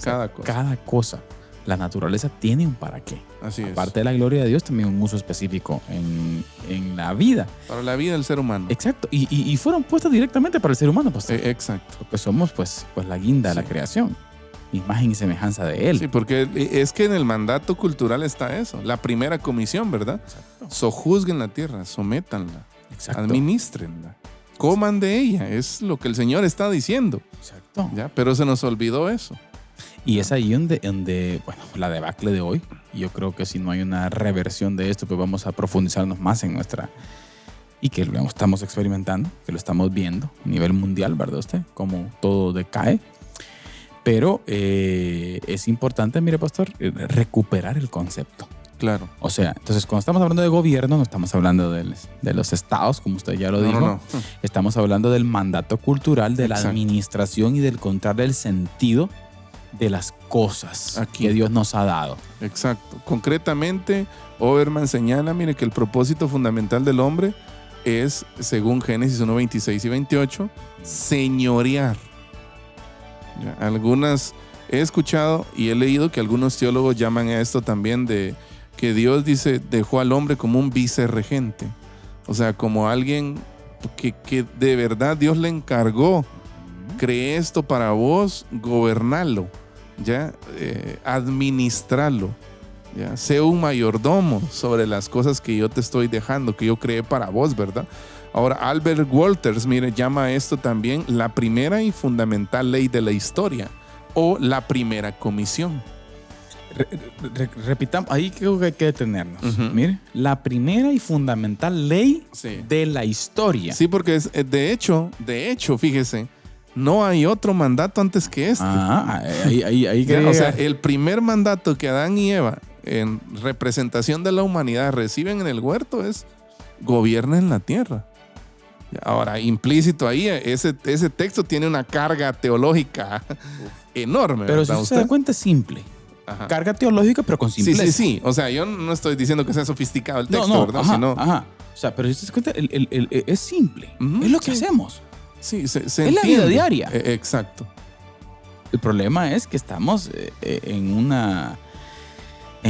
Cada cosa. La naturaleza tiene un para qué. Así es. Aparte de la gloria de Dios, también un uso específico en la vida. Para la vida del ser humano. Exacto. Y fueron puestas directamente para el ser humano, pastor. Exacto. Porque somos pues la guinda de la creación. Imagen y semejanza de él. Sí, porque es que en el mandato cultural está eso. La primera comisión, ¿verdad? Exacto. Sojuzguen la tierra, sométanla. Exacto. Administrenla. Coman de ella. Es lo que el Señor está diciendo. Exacto. ¿Ya? Pero se nos olvidó eso. Y es ahí donde, la debacle de hoy, yo creo que si no hay una reversión de esto, pues vamos a profundizarnos más en nuestra... Y que lo estamos experimentando, que lo estamos viendo a nivel mundial, ¿verdad usted? Como todo decae. Pero es importante, mire, pastor, recuperar el concepto. Claro. O sea, entonces cuando estamos hablando de gobierno, no estamos hablando de los estados, como usted ya lo dijo. No. Estamos hablando del mandato cultural, de la administración y del encontrar el sentido de las cosas aquí que Dios nos ha dado. Exacto. Concretamente, Oberman señala, mire, que el propósito fundamental del hombre es, según Génesis 1, 26 y 28, señorear. He escuchado y he leído que algunos teólogos llaman a esto también de que Dios dejó al hombre como un vicerregente. O sea, como alguien que de verdad Dios le encargó, creé esto para vos, gobernarlo, administrarlo, sé un mayordomo sobre las cosas que yo te estoy dejando, que yo creé para vos, ¿verdad? Ahora, Albert Walters, mire, llama a esto también la primera y fundamental ley de la historia o la primera comisión. repitamos, ahí creo que hay que detenernos. Mire, la primera y fundamental ley de la historia. Sí, porque de hecho, fíjese, no hay otro mandato antes que este. Ahí O sea, el primer mandato que Adán y Eva, en representación de la humanidad, reciben en el huerto es: gobiernen la tierra. Ahora, implícito ahí, ese texto tiene una carga teológica enorme. Pero si usted se da cuenta, es simple. Ajá. Carga teológica, pero con simpleza. Sí. O sea, yo no estoy diciendo que sea sofisticado el texto, ¿verdad? Ajá. O sea, pero si usted se da cuenta, es simple. Es lo que hacemos. Sí, se es la vida diaria. Exacto. El problema es que estamos en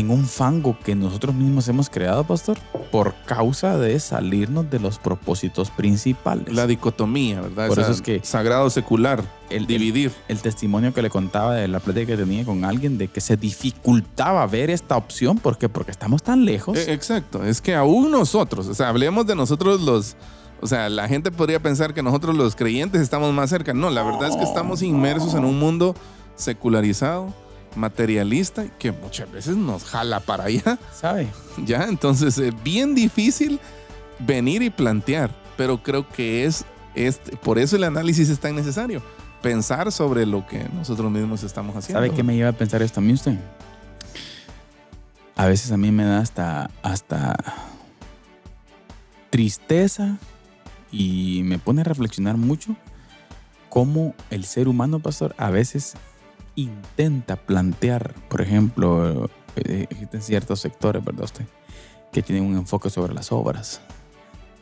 un fango que nosotros mismos hemos creado, pastor, por causa de salirnos de los propósitos principales. La dicotomía, ¿verdad? Por eso es que sagrado, secular, dividir. El testimonio que le contaba de la plática que tenía con alguien de que se dificultaba ver esta opción. ¿Por qué? Porque estamos tan lejos. Exacto. Es que aún nosotros, o sea, hablemos de nosotros o sea, la gente podría pensar que nosotros los creyentes estamos más cerca. No, la verdad es que estamos inmersos en un mundo secularizado, materialista, que muchas veces nos jala para allá. ¿Sabe? Ya, entonces es bien difícil venir y plantear, pero creo que por eso el análisis es tan necesario. Pensar sobre lo que nosotros mismos estamos haciendo. ¿Sabe qué me lleva a pensar esto a mí usted? A veces a mí me da hasta tristeza y me pone a reflexionar mucho cómo el ser humano, pastor, a veces intenta plantear, por ejemplo, existen ciertos sectores, ¿verdad usted?, que tienen un enfoque sobre las obras,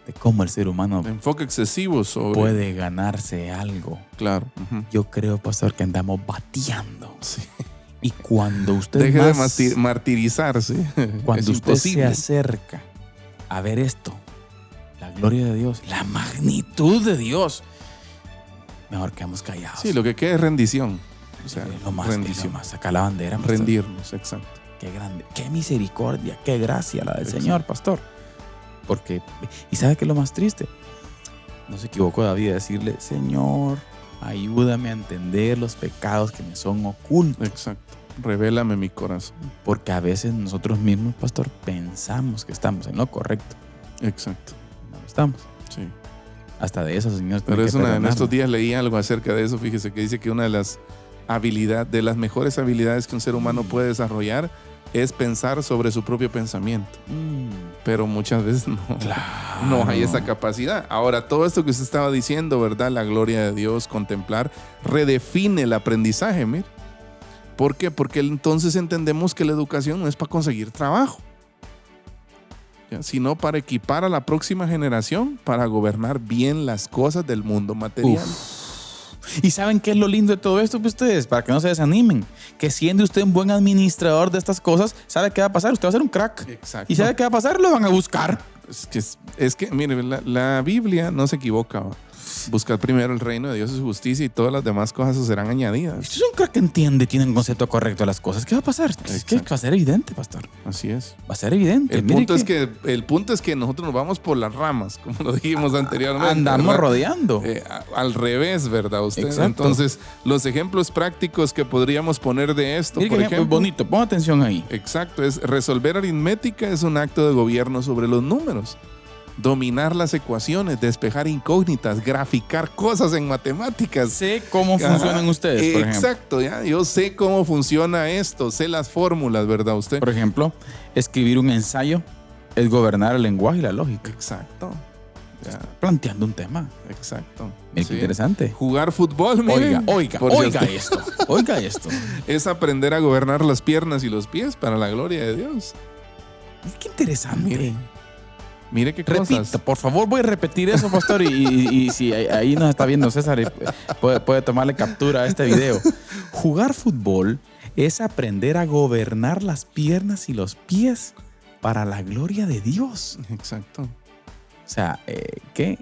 de cómo el ser humano enfoque excesivo puede ganarse algo. Claro. Yo creo, pastor, que andamos bateando. Sí. Y cuando usted deje de martirizarse, cuando usted se acerca a ver esto, la gloria de Dios, la magnitud de Dios, mejor quedamos callados. Sí, lo que queda es rendición. O sea, rendición. Sacar la bandera. Pastor. Rendirnos, exacto. Qué grande, qué misericordia, qué gracia la del Señor, pastor. Porque, ¿y sabe qué es lo más triste? No se equivocó David de decirle: Señor, ayúdame a entender los pecados que me son ocultos. Exacto. Revélame mi corazón. Porque a veces nosotros mismos, pastor, pensamos que estamos en lo correcto. Exacto. No lo estamos. Sí. Hasta de eso, Señor. Pero en estos días leí algo acerca de eso. Fíjese que dice que una de las mejores habilidades que un ser humano puede desarrollar es pensar sobre su propio pensamiento. Pero muchas veces no hay esa capacidad. Ahora, todo esto que usted estaba diciendo, ¿verdad? La gloria de Dios, contemplar, redefine el aprendizaje, mire. ¿Por qué? Porque entonces entendemos que la educación no es para conseguir trabajo, ¿ya?, sino para equipar a la próxima generación para gobernar bien las cosas del mundo material. ¿Y saben qué es lo lindo de todo esto, pues ustedes? Para que no se desanimen. Que siendo usted un buen administrador de estas cosas, ¿sabe qué va a pasar? Usted va a ser un crack. Exacto. ¿Y sabe qué va a pasar? Lo van a buscar. Es que mire, la Biblia no se equivoca. Buscar primero el reino de Dios y su justicia y todas las demás cosas serán añadidas. Usted es un crack que entiende, tiene un concepto correcto de las cosas. ¿Qué va a pasar? Es que va a ser evidente, pastor. Así es. Va a ser evidente. El punto es que nosotros nos vamos por las ramas, como lo dijimos anteriormente. Andamos, ¿verdad?, rodeando. Al revés, ¿verdad usted? Exacto. Entonces, los ejemplos prácticos que podríamos poner de esto, Mire, por ejemplo, bonito, ponga atención ahí. Exacto, es resolver aritmética es un acto de gobierno sobre los números. Dominar las ecuaciones, despejar incógnitas, graficar cosas en matemáticas. Sé cómo funcionan ustedes, por ejemplo. Exacto, ya. Yo sé cómo funciona esto, sé las fórmulas, ¿verdad usted? Por ejemplo, escribir un ensayo es gobernar el lenguaje y la lógica. Exacto. Ya. Planteando un tema. Exacto. Mira, qué interesante. Jugar fútbol, mire. Oiga esto. Es aprender a gobernar las piernas y los pies para la gloria de Dios. Qué interesante. Mire qué cosas. Repita, por favor, voy a repetir eso, pastor. Y si ahí nos está viendo César, puede tomarle captura a este video. Jugar fútbol es aprender a gobernar las piernas y los pies para la gloria de Dios. Exacto. O sea, que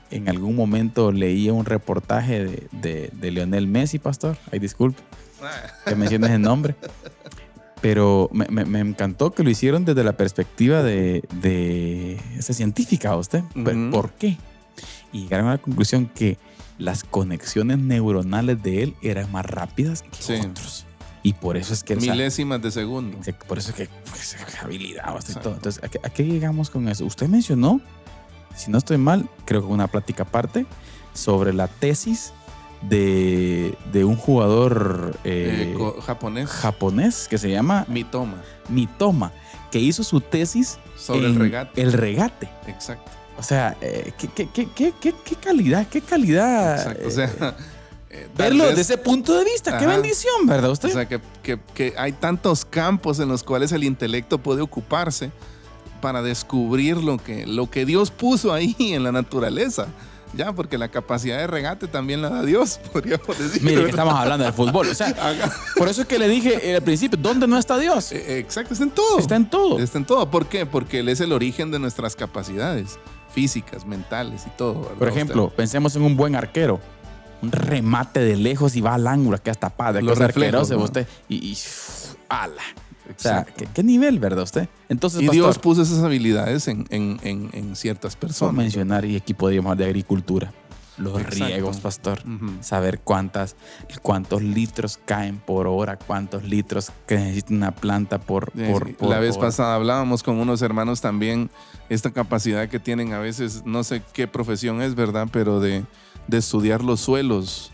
en algún momento leía un reportaje de Lionel Messi, pastor. Ay, disculpe que menciones el nombre. Pero me encantó que lo hicieron desde la perspectiva de esa científica, ¿usted? ¿Por qué? Y llegaron a la conclusión que las conexiones neuronales de él eran más rápidas que otros. Y por eso es que... Milésimas de segundo. Por eso es que habilidad y todo. Entonces, ¿a qué llegamos con eso? Usted mencionó, si no estoy mal, creo que una plática aparte sobre la tesis de un jugador japonés que se llama Mitoma, que hizo su tesis sobre el regate. El regate. Exacto. O sea, qué calidad. Exacto. O sea, verlo desde ese punto de vista, ajá, qué bendición, ¿verdad usted? O sea, que hay tantos campos en los cuales el intelecto puede ocuparse para descubrir lo que Dios puso ahí en la naturaleza. Ya, porque la capacidad de regate también la da Dios, podríamos decir. Mire, que estamos hablando del fútbol. O sea, por eso es que le dije al principio, ¿dónde no está Dios? Exacto, está en todo. Está en todo. Está en todo. ¿Por qué? Porque Él es el origen de nuestras capacidades físicas, mentales y todo, ¿verdad? Por ejemplo, pensemos en un buen arquero. Un remate de lejos y va al ángulo, que hasta padre. Los reflejos, ¿no? Usted, ala. O sea, ¿qué nivel, verdad usted? Entonces, y pastor, Dios puso esas habilidades en ciertas personas. Por mencionar, y aquí podríamos de agricultura. Los riegos, pastor. Uh-huh. Saber cuántos litros caen por hora, cuántos litros que necesita una planta por la vez pasada hablábamos con unos hermanos también, esta capacidad que tienen a veces, no sé qué profesión es, ¿verdad? Pero de estudiar los suelos,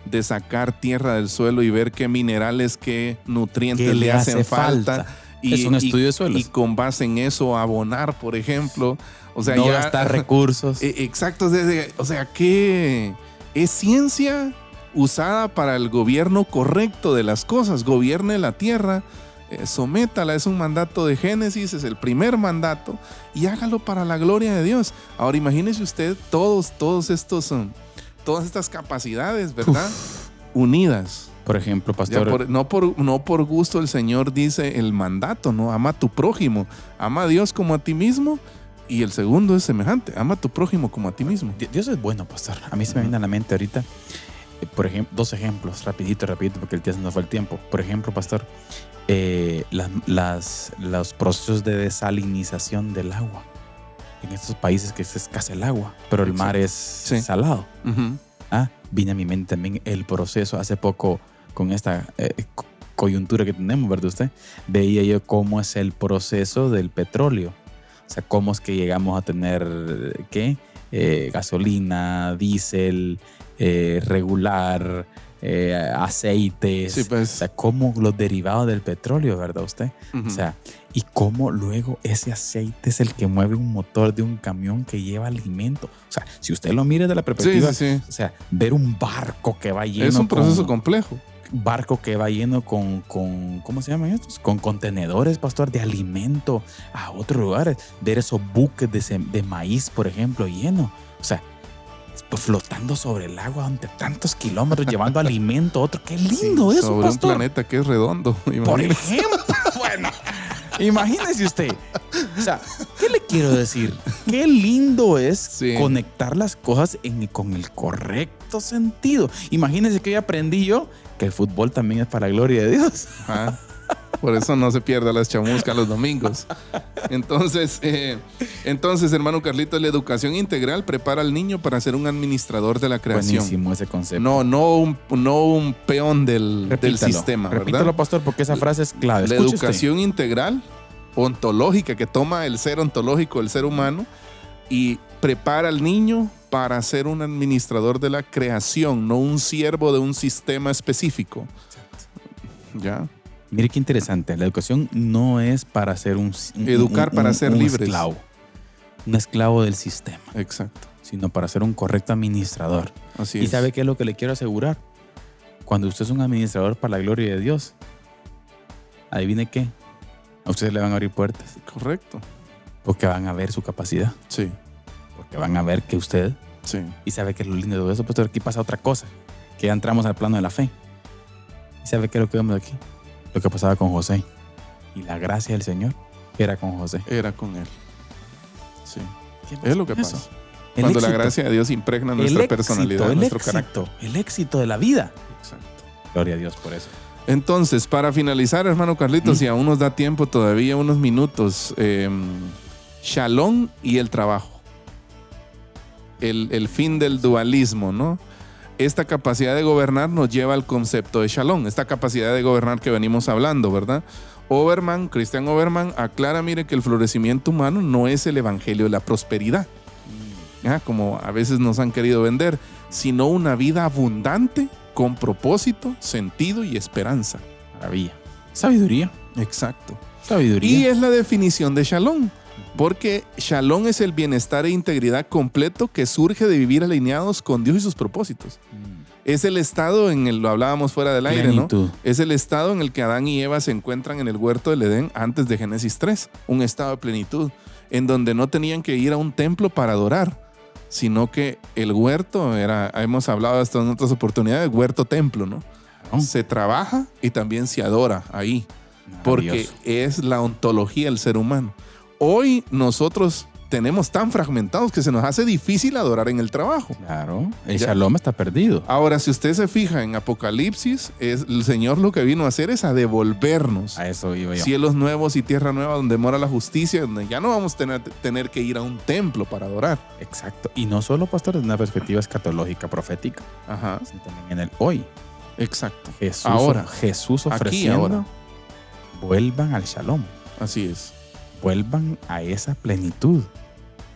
de sacar tierra del suelo y ver qué minerales, qué nutrientes le hacen falta. Es un estudio de suelos. Y con base en eso abonar, por ejemplo. O sea, no gastar recursos. Exacto. O sea, que es ciencia usada para el gobierno correcto de las cosas. Gobierne la tierra, sométala. Es un mandato de Génesis, es el primer mandato. Y hágalo para la gloria de Dios. Ahora imagínese usted todas estas capacidades, ¿verdad? Unidas. Por ejemplo, pastor. No por gusto el Señor dice el mandato, ¿no? Ama a tu prójimo. Ama a Dios como a ti mismo. Y el segundo es semejante. Ama a tu prójimo como a ti mismo. Dios es bueno, pastor. A mí se me viene a la mente ahorita, por ejemplo, 2 ejemplos, rapidito, porque el día se nos fue el tiempo. Por ejemplo, pastor, los procesos de desalinización del agua. En estos países que es escasa el agua, pero el mar es salado. Uh-huh. Viene a mi mente también el proceso. Hace poco, con esta coyuntura que tenemos, ¿verdad usted? Veía yo cómo es el proceso del petróleo. O sea, cómo es que llegamos a tener, gasolina, diésel, regular, aceites. Sí, pues. O sea, cómo los derivados del petróleo, ¿verdad usted? Uh-huh. O sea, y cómo luego ese aceite es el que mueve un motor de un camión que lleva alimento. O sea, si usted lo mira de la perspectiva, sí. O sea, ver un barco que va lleno. Es un proceso complejo. Barco que va lleno con ¿cómo se llaman estos? Con contenedores, pastor, de alimento a otros lugares. Ver esos buques de maíz, por ejemplo, lleno. O sea, flotando sobre el agua ante tantos kilómetros, llevando alimento a otro. ¡Qué lindo eso, sobre pastor! Un planeta que es redondo. Por ejemplo, bueno, imagínese usted. O sea, ¿qué le quiero decir? Qué lindo es conectar las cosas con el correcto sentido. Imagínese que hoy aprendí yo que el fútbol también es para la gloria de Dios. Por eso no se pierda las chamuscas los domingos. Entonces, hermano Carlitos, la educación integral prepara al niño para ser un administrador de la creación. Buenísimo ese concepto. No un peón del sistema, ¿verdad? Repítalo, pastor, porque esa frase es clave. La educación integral, ontológica, que toma el ser ontológico del ser humano y prepara al niño para ser un administrador de la creación, no un siervo de un sistema específico. ¿Ya? Mire qué interesante. La educación no es para ser educar para ser libres. Esclavo. Un esclavo del sistema. Exacto. Sino para ser un correcto administrador. Así ¿Y es. sabe qué es lo que le quiero asegurar? Cuando usted es un administrador para la gloria de Dios, adivine qué. A ustedes le van a abrir puertas. Correcto. Porque van a ver su capacidad. Sí. Porque van a ver que usted... Sí. Y sabe que es lo lindo de todo eso. Pues aquí pasa otra cosa. Que ya entramos al plano de la fe. ¿Y sabe qué es lo que vemos aquí? Lo que pasaba con José. Y la gracia del Señor era con José. Era con él. Sí. Es lo que pasa. Eso. Cuando la gracia de Dios impregna nuestra personalidad, nuestro carácter. El éxito de la vida. Exacto. Gloria a Dios por eso. Entonces, para finalizar, hermano Carlitos, si aún nos da tiempo todavía, unos minutos, Shalom y el trabajo. El fin del dualismo, ¿no? esta capacidad de gobernar nos lleva al concepto de Shalom, esta capacidad de gobernar que venimos hablando, ¿verdad? Christian Oberman aclara, mire, que el florecimiento humano no es el evangelio de la prosperidad, como a veces nos han querido vender, sino una vida abundante con propósito, sentido y esperanza. Maravilla. Sabiduría. Exacto. Sabiduría. Y es la definición de Shalom, porque Shalom es el bienestar e integridad completo que surge de vivir alineados con Dios y sus propósitos. Es el estado lo hablábamos fuera del aire, plenitud, ¿no? Es el estado en el que Adán y Eva se encuentran en el huerto del Edén antes de Génesis 3, un estado de plenitud, en donde no tenían que ir a un templo para adorar, sino que el huerto hemos hablado hasta en otras oportunidades, huerto-templo, ¿no? Se trabaja y también se adora ahí, porque es la ontología del ser humano. Hoy nosotros tenemos tan fragmentados que se nos hace difícil adorar en el trabajo. Claro, el Shalom está perdido. Ahora, si usted se fija en Apocalipsis, el Señor lo que vino a hacer es a devolvernos a eso iba yo. Cielos nuevos y tierra nueva donde mora la justicia, donde ya no vamos a tener que ir a un templo para adorar. Exacto. Y no solo, pastor, desde una perspectiva escatológica, profética, sino también en el hoy. Exacto. Jesús ofreciendo, aquí, ahora. Vuelvan al Shalom. Así es. Vuelvan a esa plenitud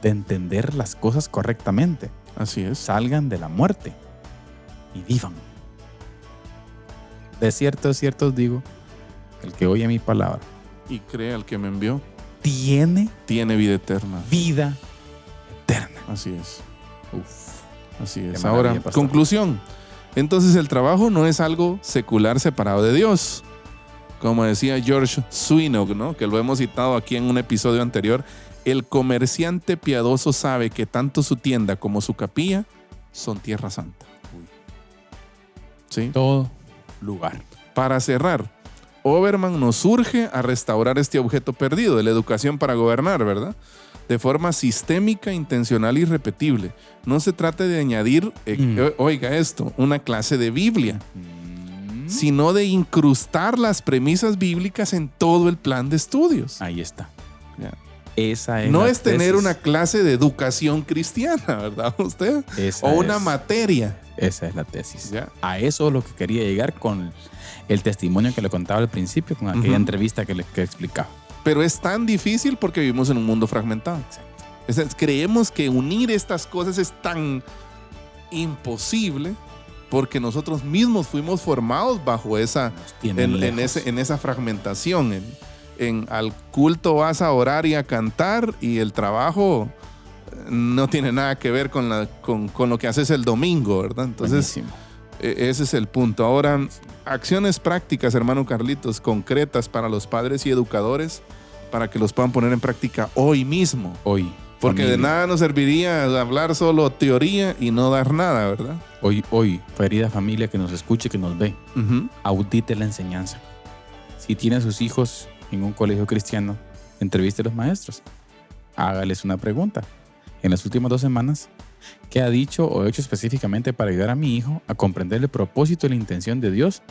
de entender las cosas correctamente. Así es. Salgan de la muerte y vivan. De cierto os digo, el que oye mi palabra y cree al que me envió, tiene vida eterna. Vida eterna. Así es. Así es. Ahora, conclusión. Entonces el trabajo no es algo secular separado de Dios. Como decía George Swinock, ¿no? Que lo hemos citado aquí en un episodio anterior, el comerciante piadoso sabe que tanto su tienda como su capilla son tierra santa. ¿Sí? Todo lugar. Para cerrar, Oberman nos urge a restaurar este objeto perdido de la educación para gobernar, ¿verdad? De forma sistémica, intencional y repetible. No se trata de añadir, oiga esto, una clase de Biblia, sino de incrustar las premisas bíblicas en todo el plan de estudios. Ahí está. Ya. Esa es no la es tener tesis. una clase de educación cristiana, ¿verdad usted? Una materia. Esa es la tesis. Ya. A eso es lo que quería llegar con el testimonio que le contaba al principio, con aquella entrevista que explicaba. Pero es tan difícil porque vivimos en un mundo fragmentado. Creemos que unir estas cosas es tan imposible porque nosotros mismos fuimos formados bajo esa fragmentación. Al culto vas a orar y a cantar y el trabajo no tiene nada que ver con lo que haces el domingo, ¿verdad? Entonces, ese es el punto. Ahora, acciones prácticas, hermano Carlitos, concretas para los padres y educadores para que los puedan poner en práctica hoy mismo. Hoy. Porque familia. De nada nos serviría hablar solo teoría y no dar nada, ¿verdad? Hoy, querida familia que nos escuche, que nos ve, audite la enseñanza. Si tiene a sus hijos en un colegio cristiano, entreviste a los maestros. Hágales una pregunta. En las últimas 2 semanas, ¿qué ha dicho o hecho específicamente para ayudar a mi hijo a comprender el propósito y la intención de Dios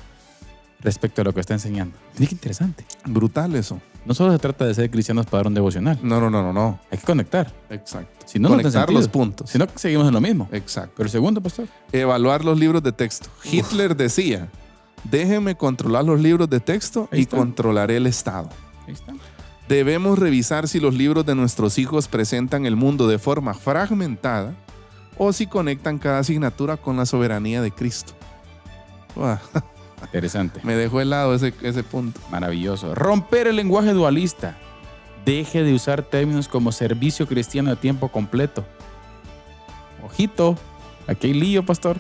respecto a lo que está enseñando? Mira qué interesante. Brutal eso. No solo se trata de ser cristianos para dar un devocional. No. Hay que conectar. Exacto. Si no, conectar los puntos. Si no, seguimos en lo mismo. Exacto. Pero el segundo, pastor. Evaluar los libros de texto. Hitler decía, déjenme controlar los libros de texto y controlaré el Estado. Ahí está. Debemos revisar si los libros de nuestros hijos presentan el mundo de forma fragmentada o si conectan cada asignatura con la soberanía de Cristo. Wow. Interesante. Me dejó helado ese punto. Maravilloso. Romper el lenguaje dualista. Deje de usar términos como servicio cristiano de tiempo completo. Ojito, aquí hay lío, pastor.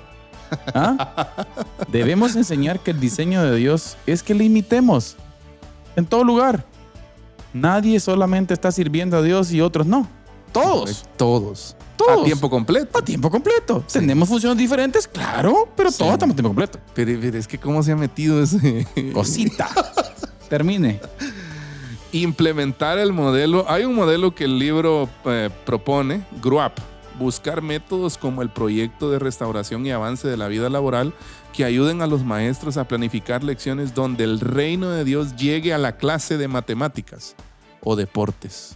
Debemos enseñar que el diseño de Dios es que le imitemos en todo lugar. Nadie solamente está sirviendo a Dios y otros no. Todos. A tiempo completo. A tiempo completo. Sí. ¿Tenemos funciones diferentes? Claro, pero todos estamos a tiempo completo. Pero es que ¿cómo se ha metido ese? Cosita. Termine. Implementar el modelo. Hay un modelo que el libro propone, GRUAP. Buscar métodos como el proyecto de restauración y avance de la vida laboral que ayuden a los maestros a planificar lecciones donde el reino de Dios llegue a la clase de matemáticas o deportes.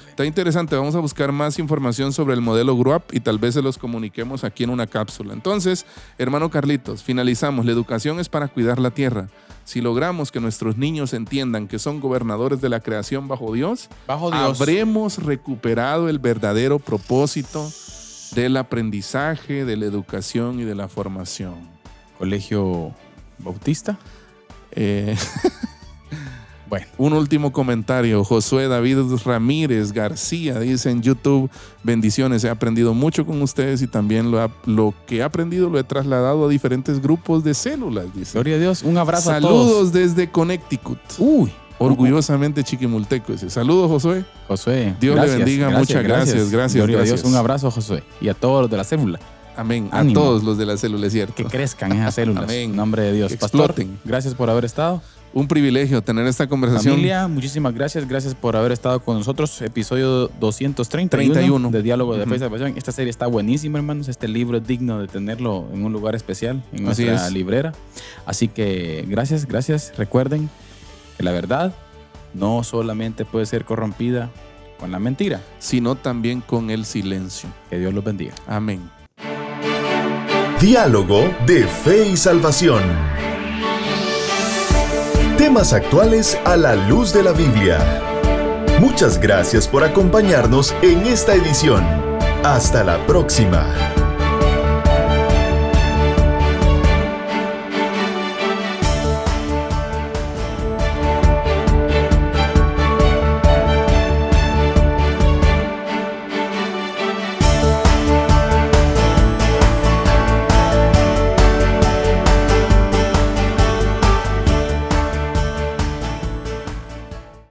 Está interesante, vamos a buscar más información sobre el modelo GRUAP y tal vez se los comuniquemos aquí en una cápsula. Entonces, hermano Carlitos, finalizamos. La educación es para cuidar la tierra. Si logramos que nuestros niños entiendan que son gobernadores de la creación bajo Dios, habremos recuperado el verdadero propósito del aprendizaje, de la educación y de la formación. ¿Colegio Bautista? Bueno, un último comentario. Josué David Ramírez García dice en YouTube: bendiciones, he aprendido mucho con ustedes y también lo que he aprendido lo he trasladado a diferentes grupos de células. Dice. Gloria a Dios, un abrazo a todos. Saludos desde Connecticut. Orgullosamente chiquimulteco. Dice. Saludos, Josué. Dios le bendiga. Muchas gracias. Gloria a Dios, un abrazo, Josué. Y a todos los de la célula. Amén. Ánimo. A todos los de la célula, es cierto. Que crezcan esas células. Amén. En nombre de Dios. Que Pastor, exploten. Gracias por haber estado. Un privilegio tener esta conversación. Familia, muchísimas gracias. Gracias por haber estado con nosotros. Episodio 231 de Diálogo de Fe y Salvación. Esta serie está buenísima, hermanos. Este libro es digno de tenerlo en un lugar especial, en nuestra librera. Así que gracias. Recuerden que la verdad no solamente puede ser corrompida con la mentira, sino también con el silencio. Que Dios los bendiga. Amén. Diálogo de Fe y Salvación. Temas actuales a la luz de la Biblia. Muchas gracias por acompañarnos en esta edición. Hasta la próxima.